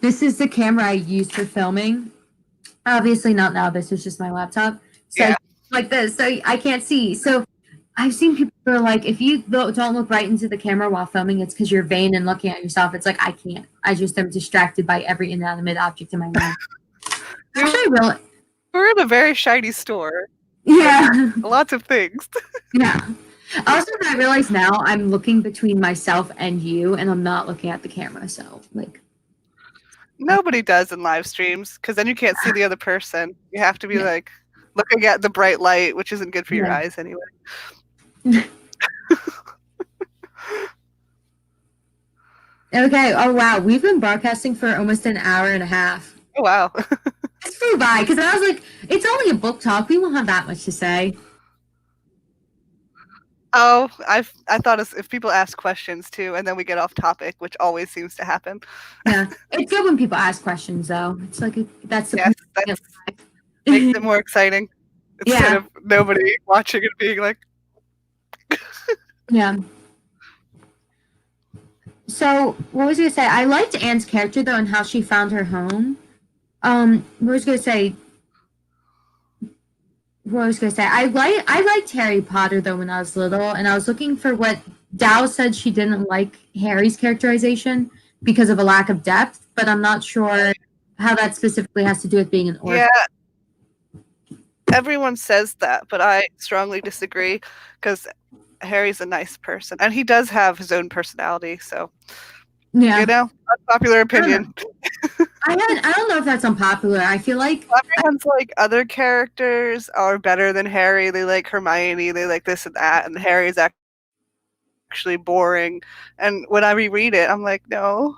This is the camera I used for filming. Obviously not now. This is just my laptop. So Yeah. like this, so I can't see. So I've seen people who are like, if you don't look right into the camera while filming, it's because you're vain and looking at yourself. It's like I can't. I just am distracted by every inanimate object in my room. Actually, really. We're in a very shiny store. Yeah. Lots of things. Yeah. Also, I realize now I'm looking between myself and you, and I'm not looking at the camera. So, like, Nobody does in live streams because then you can't see the other person. You have to be like looking at the bright light, which isn't good for your eyes anyway. Okay. Oh wow, we've been broadcasting for almost an hour and a half. Oh wow. It flew by because I was like, it's only a book talk. We won't have that much to say. Oh, I thought if people ask questions too, and then we get off topic, which always seems to happen. Yeah, it's good when people ask questions though. It's like that's the Yes, that makes it more exciting instead of nobody watching and being like, yeah. So what was I gonna say? I liked Anne's character though and how she found her home. What was I gonna say? I liked Harry Potter though when I was little, and I was looking for what Dow said she didn't like Harry's characterization because of a lack of depth, but I'm not sure how that specifically has to do with being an orphan. yeah. Everyone says that, but I strongly disagree because Harry's a nice person, and he does have his own personality. So, Yeah. you know, unpopular opinion. I don't know if that's unpopular. I feel like Everyone's like other characters are better than Harry. They like Hermione. They like this and that, and Harry's actually boring. And when I reread it, I'm like, no.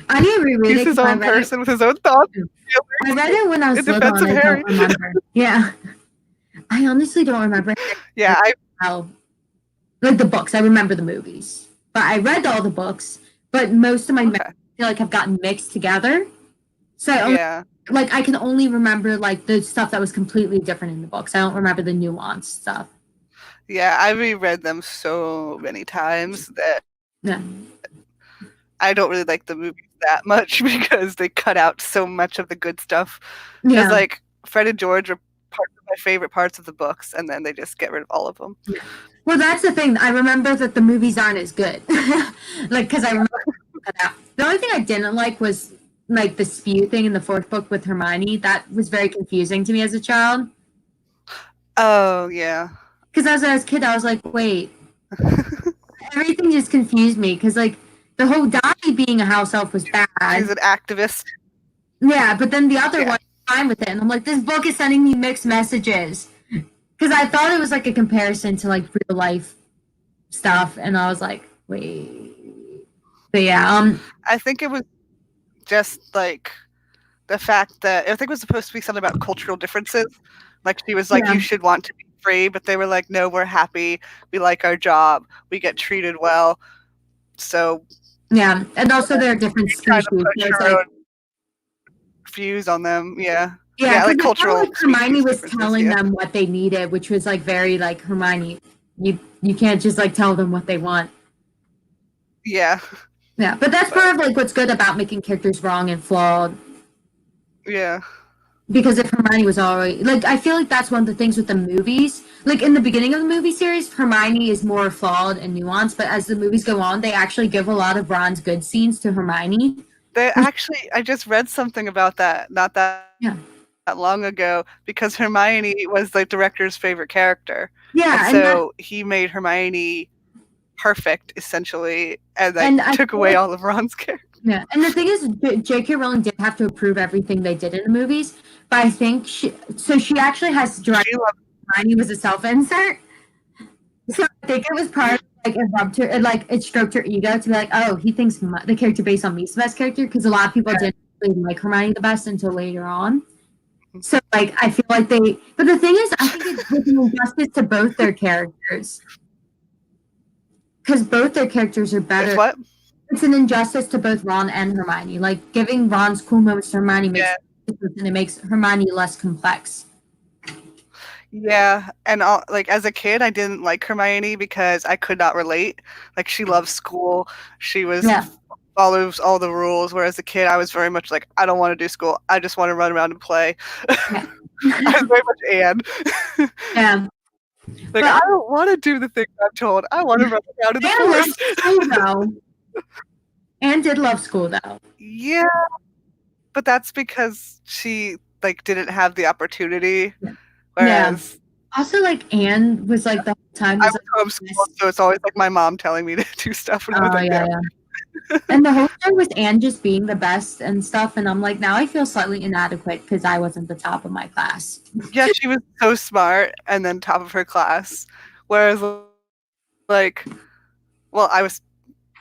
I didn't reread He's it. his own person with his own thoughts. I read it when I was In little, defense and of I Harry. don't remember. Yeah, I honestly don't remember. Yeah, How, like the books, I remember the movies, but I read all the books. But most of my memories, I feel like have gotten mixed together. So yeah. like I can only remember like the stuff that was completely different in the books. I don't remember the nuanced stuff. Yeah, I reread them so many times that Yeah. I don't really like the movies that much because they cut out so much of the good stuff. Yeah. Because like Fred and George are part of my favorite parts of the books, and then they just get rid of all of them. Well, that's the thing. I remember that the movies aren't as good. Like, because I remember cut out. The only thing I didn't like was like the spew thing in the fourth book with Hermione. That was very confusing to me as a child. Oh yeah. Because as a kid, I was like, wait, everything just confused me. Because like the whole Dobby being a house elf was bad. He's an activist. Yeah, but then the other one, fine with it, and I'm like, this book is sending me mixed messages. Because I thought it was like a comparison to like real life stuff, and I was like, wait. But yeah, I think it was just like the fact that I think it was supposed to be something about cultural differences. Like she was like, you should want to be free, but they were like, no, we're happy. We like our job. We get treated well. So yeah, and also there are different trying species. to put There's your like, own views on them. Yeah. Yeah, like because cultural like Hermione was differences, telling yeah. them what they needed, which was like very like Hermione. You can't just like tell them what they want. Yeah, Yeah, but that's but part of like what's good about making characters wrong and flawed. yeah. Because if Hermione was already like, I feel like that's one of the things with the movies. Like in the beginning of the movie series, Hermione is more flawed and nuanced, but as the movies go on, they actually give a lot of Ron's good scenes to Hermione. I just read something about that not Yeah, that long ago because Hermione was the director's favorite character. And yeah, so he made Hermione perfect essentially and like and I took feel away like all of Ron's character. yeah, and the thing is, J.K. Rowling did have to approve everything they did in the movies, but I think she actually has direct. She loved Hermione was a self insert, so I think it was part of like it rubbed her, it stroked her ego to be like, oh, he thinks the character based on me is the best character because a lot of people didn't really like Hermione the best until later on. So like I feel like but the thing is, I think it's an injustice to both their characters because both their characters are better. It's what? It's an injustice to both Ron and Hermione. Like giving Ron's cool moments to Hermione makes Yeah. and it makes Hermione less complex. Yeah, and like as a kid, I didn't like Hermione because I could not relate. Like she loves school, she follows all the rules. Whereas a kid, I was very much like, I don't want to do school. I just want to run around and play. Yeah. I was very much Anne. Yeah. Like I don't want to do the things I'm told. I want to run around in the forest. School, though. Anne did love school though. Yeah, but that's because she like didn't have the opportunity. Yeah. Whereas also like Anne was like the whole time I was homeschooled, so it's always like my mom telling me to do stuff when I was like, yeah. And the whole story was Anne just being the best and stuff, and I'm like, now I feel slightly inadequate because I wasn't the top of my class. Yeah, she was so smart and then top of her class. Whereas like, well, I was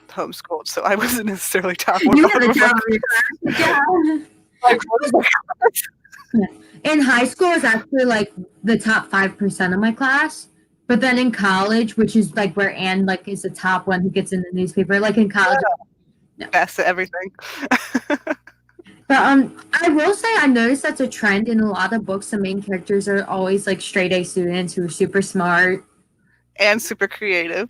homeschooled, so I wasn't necessarily top one. You were the top of your class. Yeah. Like, what is my class? In high school, I was actually like the top 5% of my class. But then in college, which is like where Anne like is the top one who gets in the newspaper, like in college, best at everything. But I will say I noticed that's a trend in a lot of books. The main characters are always like straight A students who are super smart and super creative.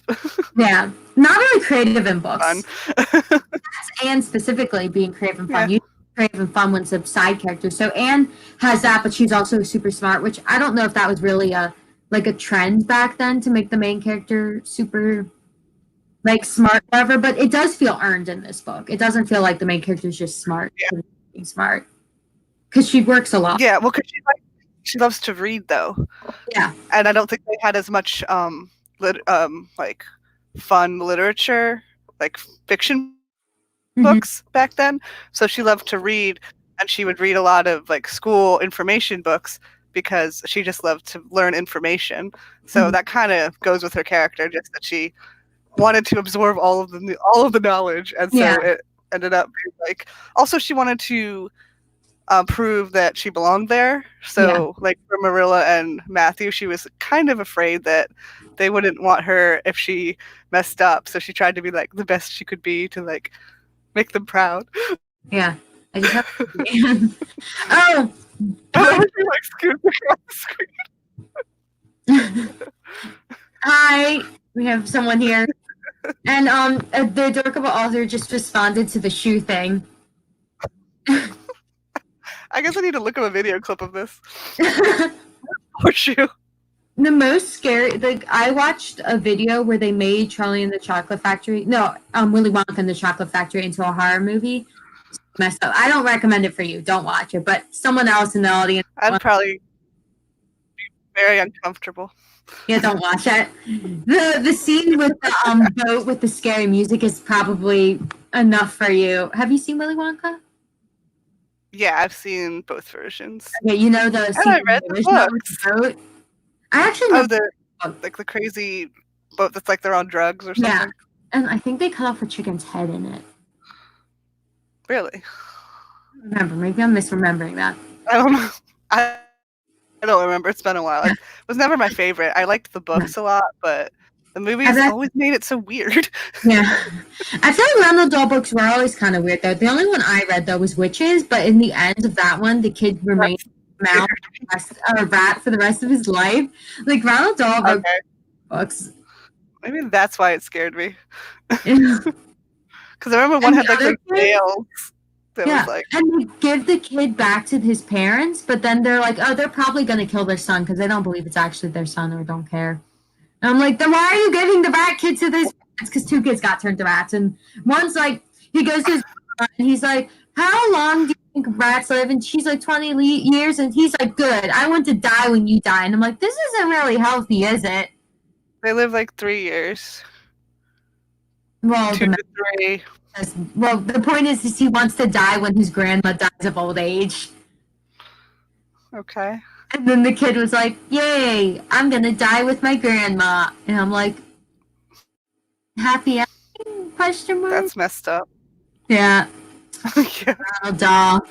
Yeah, not really creative in books. Fun. That's Anne specifically being creative and fun. Yeah. You creative and fun one's a side character. So Anne has that, but she's also super smart, which I don't know if that was really a trend back then to make the main character super like smart, whatever. But it does feel earned in this book. It doesn't feel like the main character is just smart. Yeah. Being smart because she works a lot. Yeah, well, because she loves to read though. Yeah, and I don't think they had as much like fun literature, like fiction books back then. So she loved to read, and she would read a lot of like school information books because she just loved to learn information. So that kind of goes with her character, just that she wanted to absorb all of the knowledge, and so it ended up being like. Also, she wanted to prove that she belonged there. So, like for Marilla and Matthew, she was kind of afraid that they wouldn't want her if she messed up. So she tried to be like the best she could be to like make them proud. Yeah, I just have to oh. I wish you like scoot across the screen. Hi, we have someone here, and the adorable author just responded to the shoe thing. I guess I need to look up a video clip of this. Poor shoe. The most scary, like I watched a video where they made Charlie and the Chocolate Factory, Willy Wonka and the Chocolate Factory into a horror movie. Messed up. I don't recommend it for you. Don't watch it. But someone else in the audience. I'd probably be very uncomfortable. Yeah, don't watch it. The scene with the boat with the scary music is probably enough for you. Have you seen Willy Wonka? Yeah, I've seen both versions. Yeah, you know the scene I read the boat. I actually know like the crazy boat that's like they're on drugs or something. Yeah, and I think they cut off a chicken's head in it. Really? Remember? Maybe I'm misremembering that. I don't know. I don't remember. It's been a while. It was never my favorite. I liked the books a lot, but the movies always made it so weird. Yeah. I feel like Roald Dahl books were always kind of weird, though. The only one I read, though, was Witches, but in the end of that one, the kid remained mouse or a rat for the rest of his life. Like Ronald Dahl wrote books. Maybe that's why it scared me. Yeah. Because I remember one had like nails. That was like, and they give the kid back to his parents, but then they're like, oh, they're probably going to kill their son because they don't believe it's actually their son or don't care. And I'm like, then why are you giving the rat kid to this? It's because 2 kids got turned to rats, and one's like, he goes to his and he's like, how long do you think rats live? And she's like, 20 years, and he's like, good. I want to die when you die. And I'm like, this isn't really healthy, is it? They live like 3 years. Well, 2 to 3. Well, the point is he wants to die when his grandma dies of old age. Okay. And then the kid was like, yay, I'm going to die with my grandma. And I'm like, happy ending? Question mark? That's messed up. Yeah. Yeah. Ronald Dahl.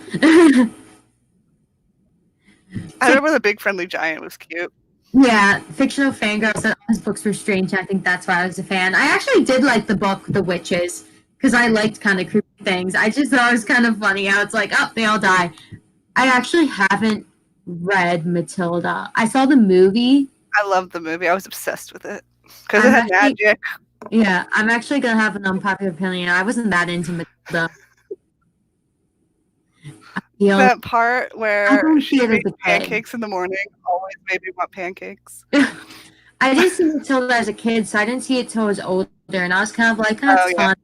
I remember the Big Friendly Giant was cute. Yeah, fictional fangirl said all his books were strange. I think that's why I was a fan. I actually did like the book The Witches because I liked kind of creepy things. I just thought it was kind of funny how it's like, oh, they all die. I actually haven't read Matilda. I saw the movie. I loved the movie. I was obsessed with it because it had magic. Yeah, I'm actually going to have an unpopular opinion. I wasn't that into Matilda. That part where she made pancakes in the morning always made me want pancakes. I didn't see Matilda as a kid, so I didn't see it till I was older, and I was kind of like, oh, it's fun.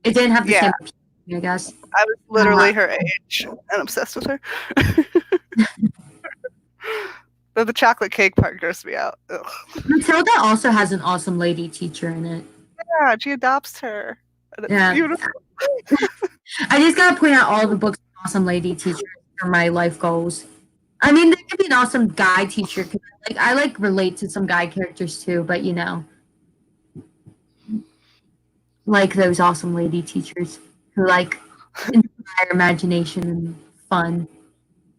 It didn't have the same appeal, I guess. I was literally her age and obsessed with her. But the chocolate cake part grossed me out. Ugh. Matilda also has an awesome lady teacher in it. Yeah, she adopts her. It's beautiful. I just gotta point out all the books with awesome lady teachers are my life goals. I mean, there could be an awesome guy teacher. I relate to some guy characters too, but you know, like those awesome lady teachers who like inspire imagination and fun.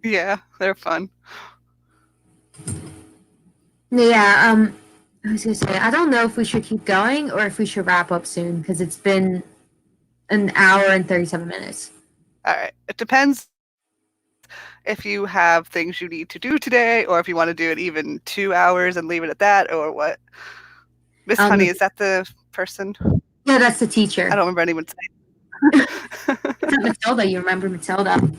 Yeah, they're fun. Yeah, I was gonna say, I don't know if we should keep going or if we should wrap up soon because it's been an hour and 37 minutes. All right. It depends if you have things you need to do today or if you want to do it even 2 hours and leave it at that or what. Miss Honey, is that the person? Yeah, that's the teacher. I don't remember anyone saying. It's not Matilda. You remember Matilda?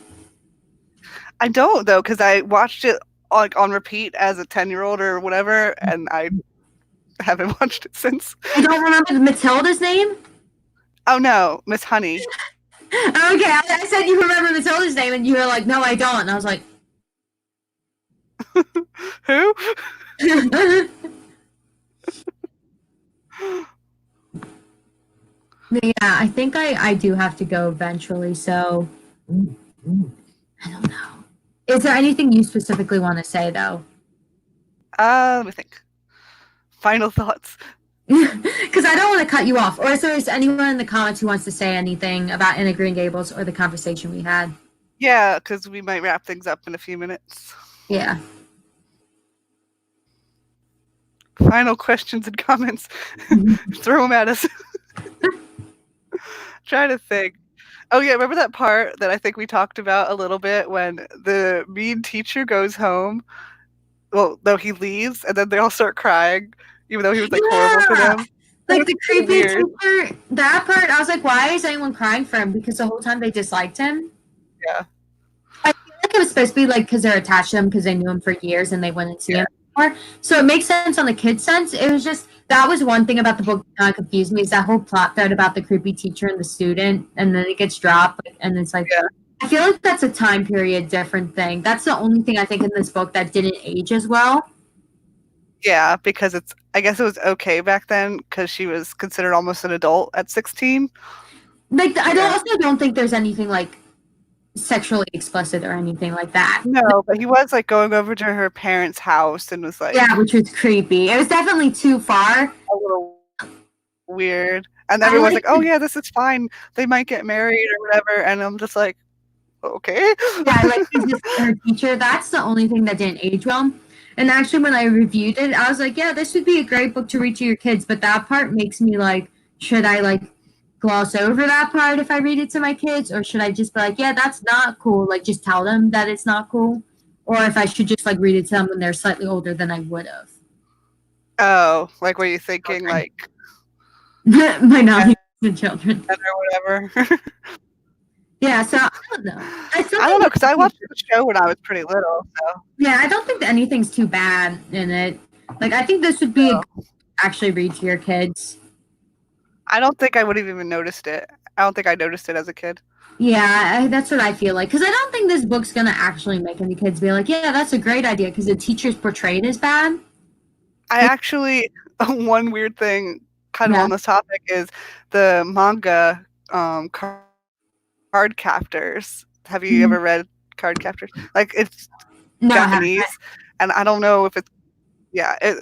I don't, though, because I watched it like on repeat as a 10-year-old or whatever, and I haven't watched it since. You don't remember Matilda's name? Oh, no. Miss Honey. Okay, I said you remember Matilda's name, and you were like, no, I don't. And I was like... Who? Yeah, I think I do have to go eventually, so... I don't know. Is there anything you specifically want to say, though? Let me think. Final thoughts. Because I don't want to cut you off. Or is there anyone in the comments who wants to say anything about Anne of Green Gables or the conversation we had? Yeah, because we might wrap things up in a few minutes. Yeah. Final questions and comments. Throw them at us. Try to think. Oh, yeah, remember that part that I think we talked about a little bit when the mean teacher goes home? Well, no, he leaves, and then they all start crying, even though he was, like, horrible to them. Like, the creepy teacher, that part, I was like, why is anyone crying for him? Because the whole time they disliked him. Yeah. I feel like it was supposed to be, like, because they're attached to him because they knew him for years and they wouldn't see him anymore. So it makes sense on the kid's sense. It was just... That was one thing about the book that kind of confused me is that whole plot thread about the creepy teacher and the student, and then it gets dropped, and it's like, I feel like that's a time period different thing. That's the only thing I think in this book that didn't age as well. Yeah, because I guess it was okay back then because she was considered almost an adult at 16. Like, I also don't think there's anything like sexually explicit or anything like that. No, but he was like going over to her parents' house and was like, yeah, which was creepy. It was definitely too far. A little weird. And everyone's like, oh yeah, this is fine. They might get married or whatever. And I'm just like, okay. Yeah, like her teacher. That's the only thing that didn't age well. And actually, when I reviewed it, I was like, yeah, this would be a great book to read to your kids. But that part makes me like, should I like gloss over that part if I read it to my kids? Or should I just be like, yeah, that's not cool. Like, just tell them that it's not cool. or if I should just like read it to them when they're slightly older than I would have. Oh, like were you thinking like My non-existent children. or whatever? Yeah, so I don't know. I still I don't think know because I watched the show when I was pretty little. So yeah, I don't think that anything's too bad in it. Like, I think this would be a good actually read to your kids. I don't think I would have even noticed it. I don't think I noticed it as a kid. Yeah, that's what I feel like. Because I don't think this book's going to actually make any kids be like, yeah, that's a great idea because the teacher's portrayed as bad. I actually, one weird thing kind of Yeah. on this topic is the manga Card Captors. Have you ever read Card Captors? Like it's No, Japanese, and I don't know if it's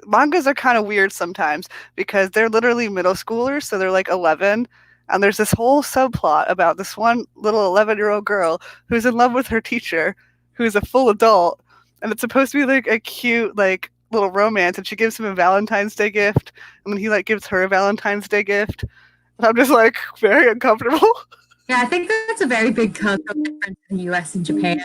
mangas are kind of weird sometimes because they're literally middle schoolers, so they're like 11, and there's this whole subplot about this one little 11-year-old girl who's in love with her teacher, who's a full adult, and it's supposed to be like a cute like little romance, and she gives him a Valentine's Day gift, and then he like gives her a Valentine's Day gift, and I'm just like very uncomfortable. Yeah, I think that's a very big cultural difference in the U.S. and Japan.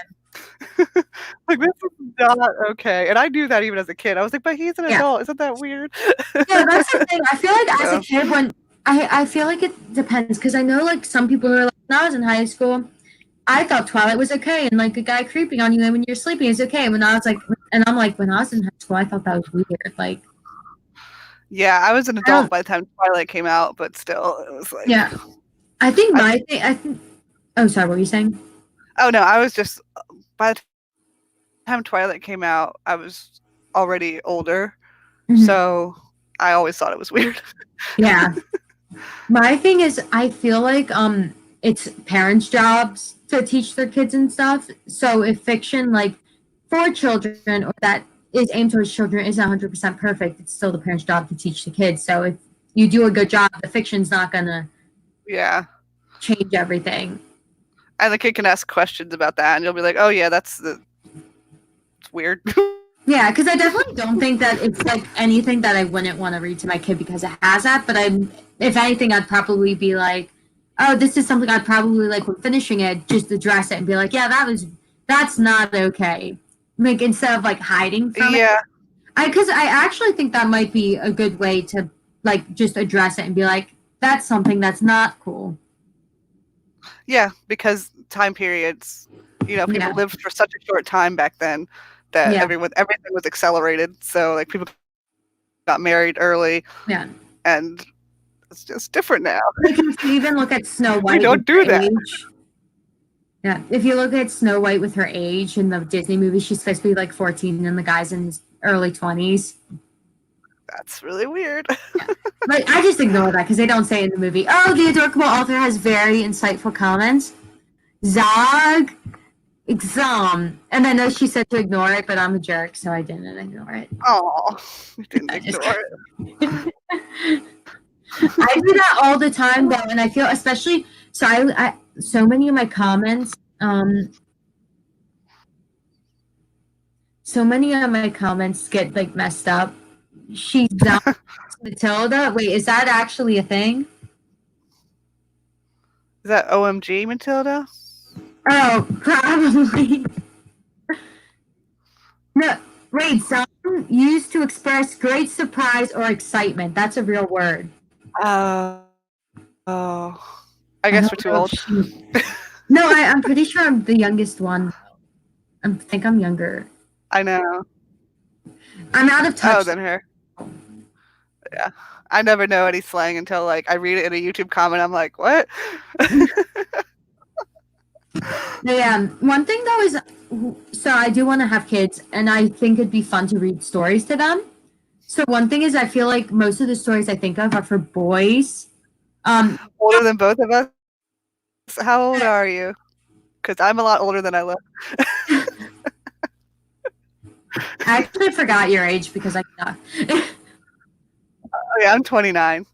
Like this is not okay, and I knew that even as a kid. I was like, but he's an adult. Isn't that weird? Yeah, that's the thing. I feel like as a kid, when I feel like it depends because I know like some people who are like when I was in high school, I thought Twilight was okay, and like a guy creeping on you when you're sleeping is okay. When I was like, and I'm like, when I was in high school, I thought that was weird. Like, yeah, I was an adult by the time Twilight came out, but still, it was like, yeah. I think my thing. I think. Oh, sorry. What were you saying? Oh no, I was just by the time Twilight came out, I was already older, so I always thought it was weird. Yeah. My thing is, I feel like it's parents' jobs to teach their kids and stuff. So if fiction, like for children or that is aimed towards children, isn't 100% perfect, it's still the parents' job to teach the kids. So if you do a good job, the fiction's not gonna change everything. And the kid can ask questions about that, and you'll be like, "Oh yeah, it's weird." Yeah, because I definitely don't think that it's like anything that I wouldn't want to read to my kid because it has that. But if anything, I'd probably be like, "Oh, this is something I'd probably like when finishing it, just address it and be like, yeah, that's not okay." Like instead of like hiding from it. Because I actually think that might be a good way to like just address it and be like, "That's something that's not cool." Yeah, because time periods, people lived for such a short time back then that everything was accelerated. So like people got married early. Yeah. And it's just different now. Like if you even look at Snow White. We don't do that. Yeah. If you look at Snow White with her age in the Disney movie, she's supposed to be like 14 and the guy's in his early 20s. That's really weird. But I just ignore that because they don't say it in the movie. Oh, the adorable author has very insightful comments. Zog. Exam. And I know she said to ignore it, but I'm a jerk, so I didn't ignore it. Oh, you didn't ignore it. I do that all the time, though, and I feel especially so. I so many of my comments, get like messed up. She's not Matilda. Wait, is that actually a thing? Is that OMG Matilda? Oh, probably. No, wait. Some used to express great surprise or excitement. That's a real word. I guess we're too old. No, I'm pretty sure I'm the youngest one. I think I'm younger. I know. I'm out of touch. Oh, than her. Yeah. I never know any slang until like I read it in a YouTube comment. I'm like, what? Yeah. One thing though is, so I do want to have kids, and I think it'd be fun to read stories to them. So one thing is, I feel like most of the stories I think of are for boys. Older than both of us? How old are you? Because I'm a lot older than I look. I actually forgot your age because I thought. Oh yeah, I'm 29.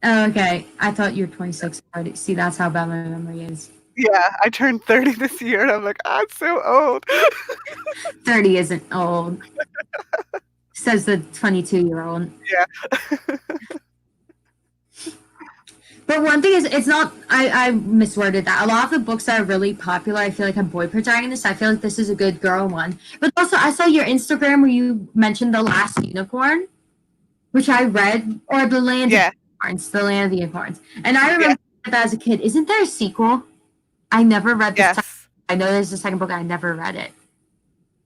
Oh, okay. I thought you were 26 already. See, that's how bad my memory is. Yeah, I turned 30 this year, and I'm like, I'm so old. 30 isn't old. Says the 22-year-old. Yeah. But one thing is, it's not. I misworded that. A lot of the books that are really popular, I feel like have boy protagonists. I feel like this is a good girl one. But also, I saw your Instagram where you mentioned The Last Unicorn, which I read, or The Land of Yeah, Unicorns, The Land of the Unicorns. And I yeah, remember that as a kid. Isn't there a sequel? I never read the second. yes. I know there's a second book. I never read it.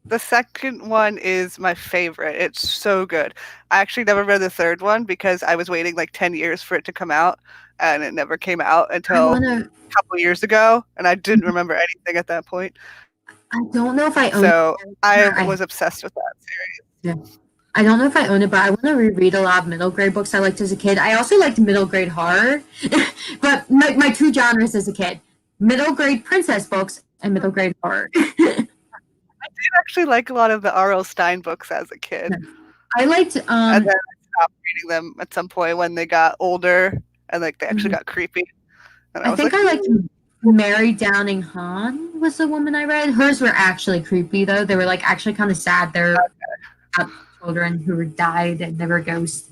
The second one is my favorite. It's so good. I actually never read the third one because I was waiting like 10 years for it to come out, and it never came out I until wanna. a couple years ago, and I didn't remember anything at that point. I don't know if I own So I it. was obsessed with that series. Yeah. I don't know if I own it, but I want to reread a lot of middle grade books I liked as a kid. I also liked middle grade horror, but my two genres as a kid: middle grade princess books and middle grade horror. I did actually like a lot of the R.L. Stein books as a kid. I liked. And then I stopped reading them at some point when they got older and like they actually Mhm. got creepy. And I was think like, I liked Mary Downing Hahn was the woman I read. Hers were actually creepy though. They were like actually kind of sad. They're about children who died and they were ghosts.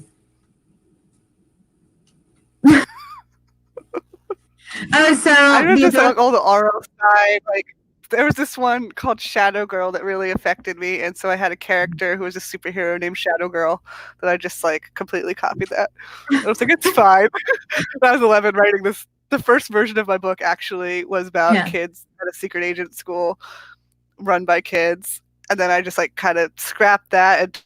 Oh, so I read this like all the R.L. Stein, like there was this one called Shadow Girl that really affected me, and so I had a character who was a superhero named Shadow Girl that I just like completely copied that. I was like, it's fine. When I was 11 writing this. The first version of my book actually was about kids at a secret agent school run by kids, and then I just like kind of scrapped that and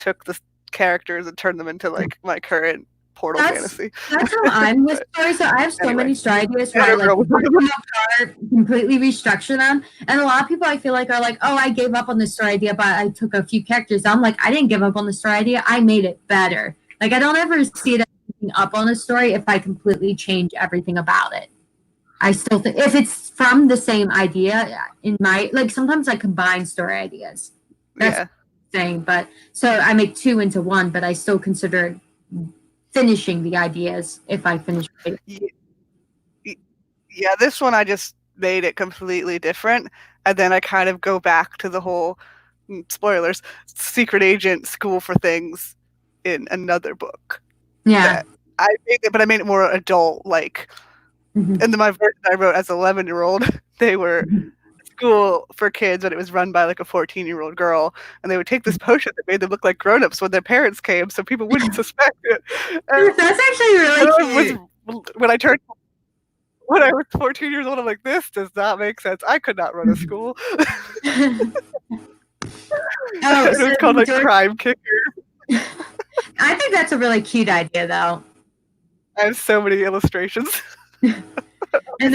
took the characters and turned them into like my current portal fantasy. That's how I'm with stories. So I have so many story ideas where I like completely restructure them. And a lot of people I feel like are like, oh, I gave up on the story idea, but I took a few characters. I'm like, I didn't give up on the story idea. I made it better. Like I don't ever see it as giving up on a story if I completely change everything about it. I still think if it's from the same idea in my like sometimes I combine story ideas. That's what I'm saying. But so I make two into one, but I still consider finishing the ideas if I finish it. Yeah, this one I just made it completely different, and then I kind of go back to the whole spoilers secret agent school for things in another book. Yeah, I made it, but I made it more adult. Like, and then my version I wrote as an 11-year-old, they were school for kids, but it was run by like a 14-year-old girl, and they would take this potion that made them look like grown-ups when their parents came, so people wouldn't suspect it. And that's actually really cute. When I was 14 years old, I'm like, this does not make sense. I could not run a school. It was called like Crime Kicker. I think that's a really cute idea, though. I have so many illustrations. And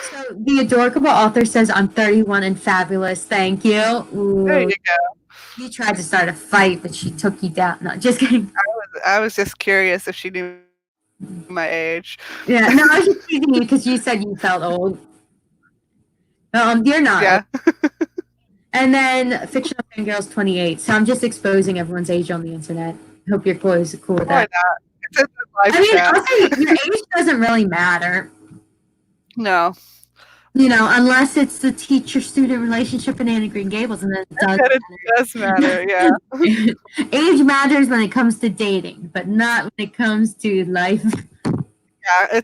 so the adorable author says, I'm 31 and fabulous. Thank you. Ooh. There you go. You tried to start a fight, but she took you down. No, just kidding. I was just curious if she knew my age. Yeah, no, I was just teasing you because you said you felt old. You're not. Yeah. And then fictional fangirls 28. So I'm just exposing everyone's age on the internet. Hope you're cool with that. Why not? I mean, also, your age doesn't really matter. No. You know, unless it's the teacher-student relationship in Anne of Green Gables, and then it does matter, yeah. Age matters when it comes to dating, but not when it comes to life. Yeah,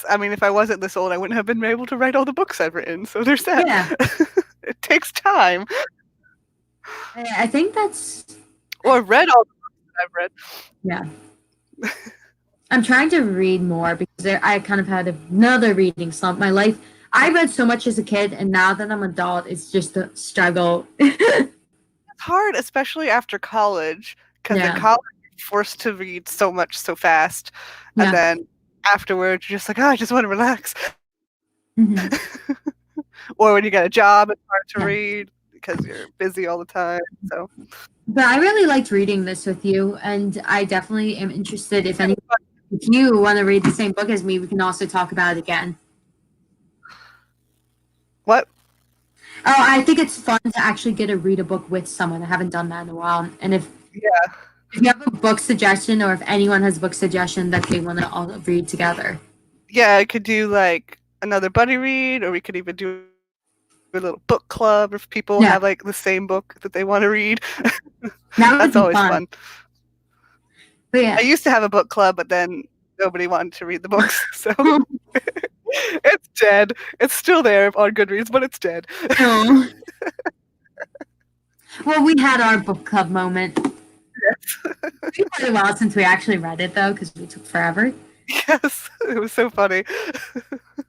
I mean, if I wasn't this old, I wouldn't have been able to write all the books I've written, so there's that. Yeah. It takes time. I think that's... Or read all the books that I've read. Yeah. I'm trying to read more because I kind of had another reading slump. My life, I read so much as a kid, and now that I'm an adult, it's just a struggle. It's hard, especially after college, because in college you're forced to read so much so fast, and then afterwards you're just like, oh, I just want to relax. Mm-hmm. Or when you get a job, it's hard to read because you're busy all the time. So, but I really liked reading this with you, and I definitely am interested if you want to read the same book as me, we can also talk about it again. What? Oh, I think it's fun to actually get to read a book with someone. I haven't done that in a while. And if you have a book suggestion, or if anyone has a book suggestion that they want to all read together. Yeah, I could do like another buddy read, or we could even do a little book club if people have like the same book that they want to read. That's always fun. But yeah. I used to have a book club, but then nobody wanted to read the books, so it's dead. It's still there on Goodreads, but it's dead. Oh. Well, we had our book club moment. Yes. It's been quite a while since we actually read it, though, because we took forever. Yes, it was so funny.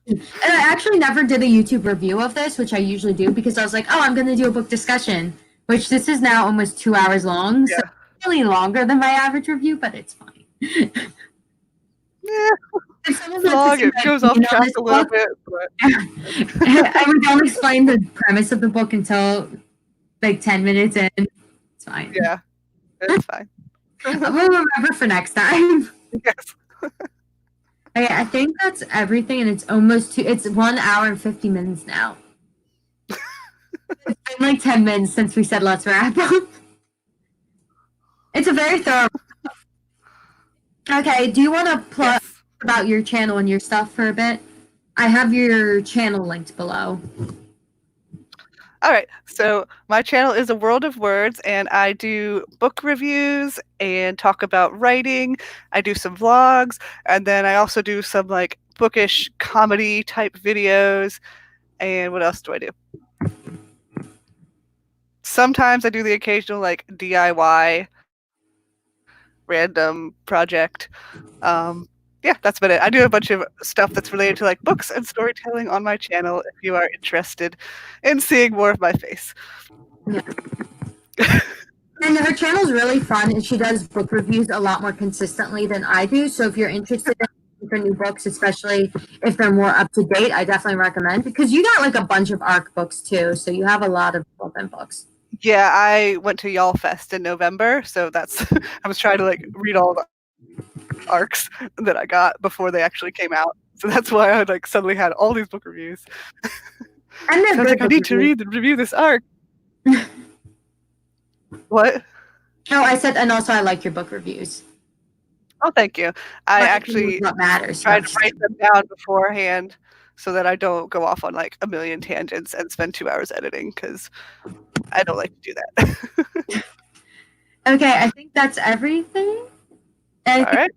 And I actually never did a YouTube review of this, which I usually do, because I was like, oh, I'm going to do a book discussion, which this is now almost 2 hours long. Yeah. So it's really longer than my average review, but it's fine. Yeah, If someone it's wants to long. see It my goes off opinion on track this a little book, bit, but and we don't explain the premise of the book until like 10 minutes in. It's fine. yeah, it's fine. We'll remember for next time. Yes. Okay, I think that's everything, and it's almost it's 1 hour and 50 minutes now. It's been like 10 minutes since we said let's wrap up. It's a very thorough. Okay, do you want to plug Yes. about your channel and your stuff for a bit? I have your channel linked below. All right. So my channel is A World of Words, and I do book reviews and talk about writing. I do some vlogs, and then I also do some like bookish comedy type videos. And what else do I do? Sometimes I do the occasional like DIY random project. Yeah, that's about it. I do a bunch of stuff that's related to like books and storytelling on my channel if you are interested in seeing more of my face. Yeah. And her channel's really fun, and she does book reviews a lot more consistently than I do. So if you're interested in for new books, especially if they're more up to date, I definitely recommend, because you got like a bunch of ARC books too, so you have a lot of relevant books. Yeah, I went to Y'all Fest in November, so that's I was trying to like read all the arcs that I got before they actually came out. So that's why I like suddenly had all these book reviews. And So I was like, I need to read and review this arc. What? No, I said, and also I like your book reviews. Oh, thank you. I But actually what matters. tried to write them down beforehand so that I don't go off on like a million tangents and spend 2 hours editing, because I don't like to do that. Okay, I think that's everything. All right.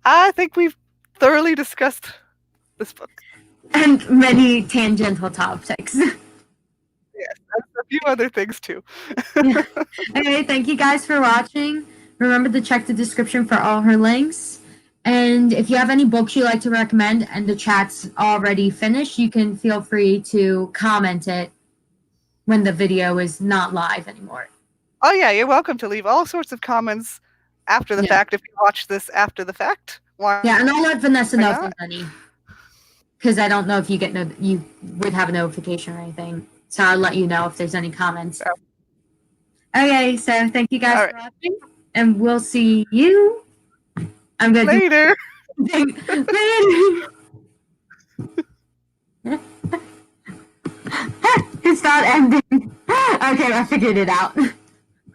I think we've thoroughly discussed this book. And many tangential topics. Yes, a few other things too. Yeah. Okay, thank you guys for watching. Remember to check the description for all her links. And if you have any books you like to recommend and the chat's already finished, you can feel free to comment it when the video is not live anymore. Oh yeah, you're welcome to leave all sorts of comments after the fact if you watch this after the fact. Why? Yeah, and I'll let Vanessa know not? for money, because I don't know if you get you would have a notification or anything. So I'll let you know if there's any comments. Oh. Okay, so thank you guys All for watching, and we'll see you. I'm gonna later. Later. It's not ending. Okay, I figured it out.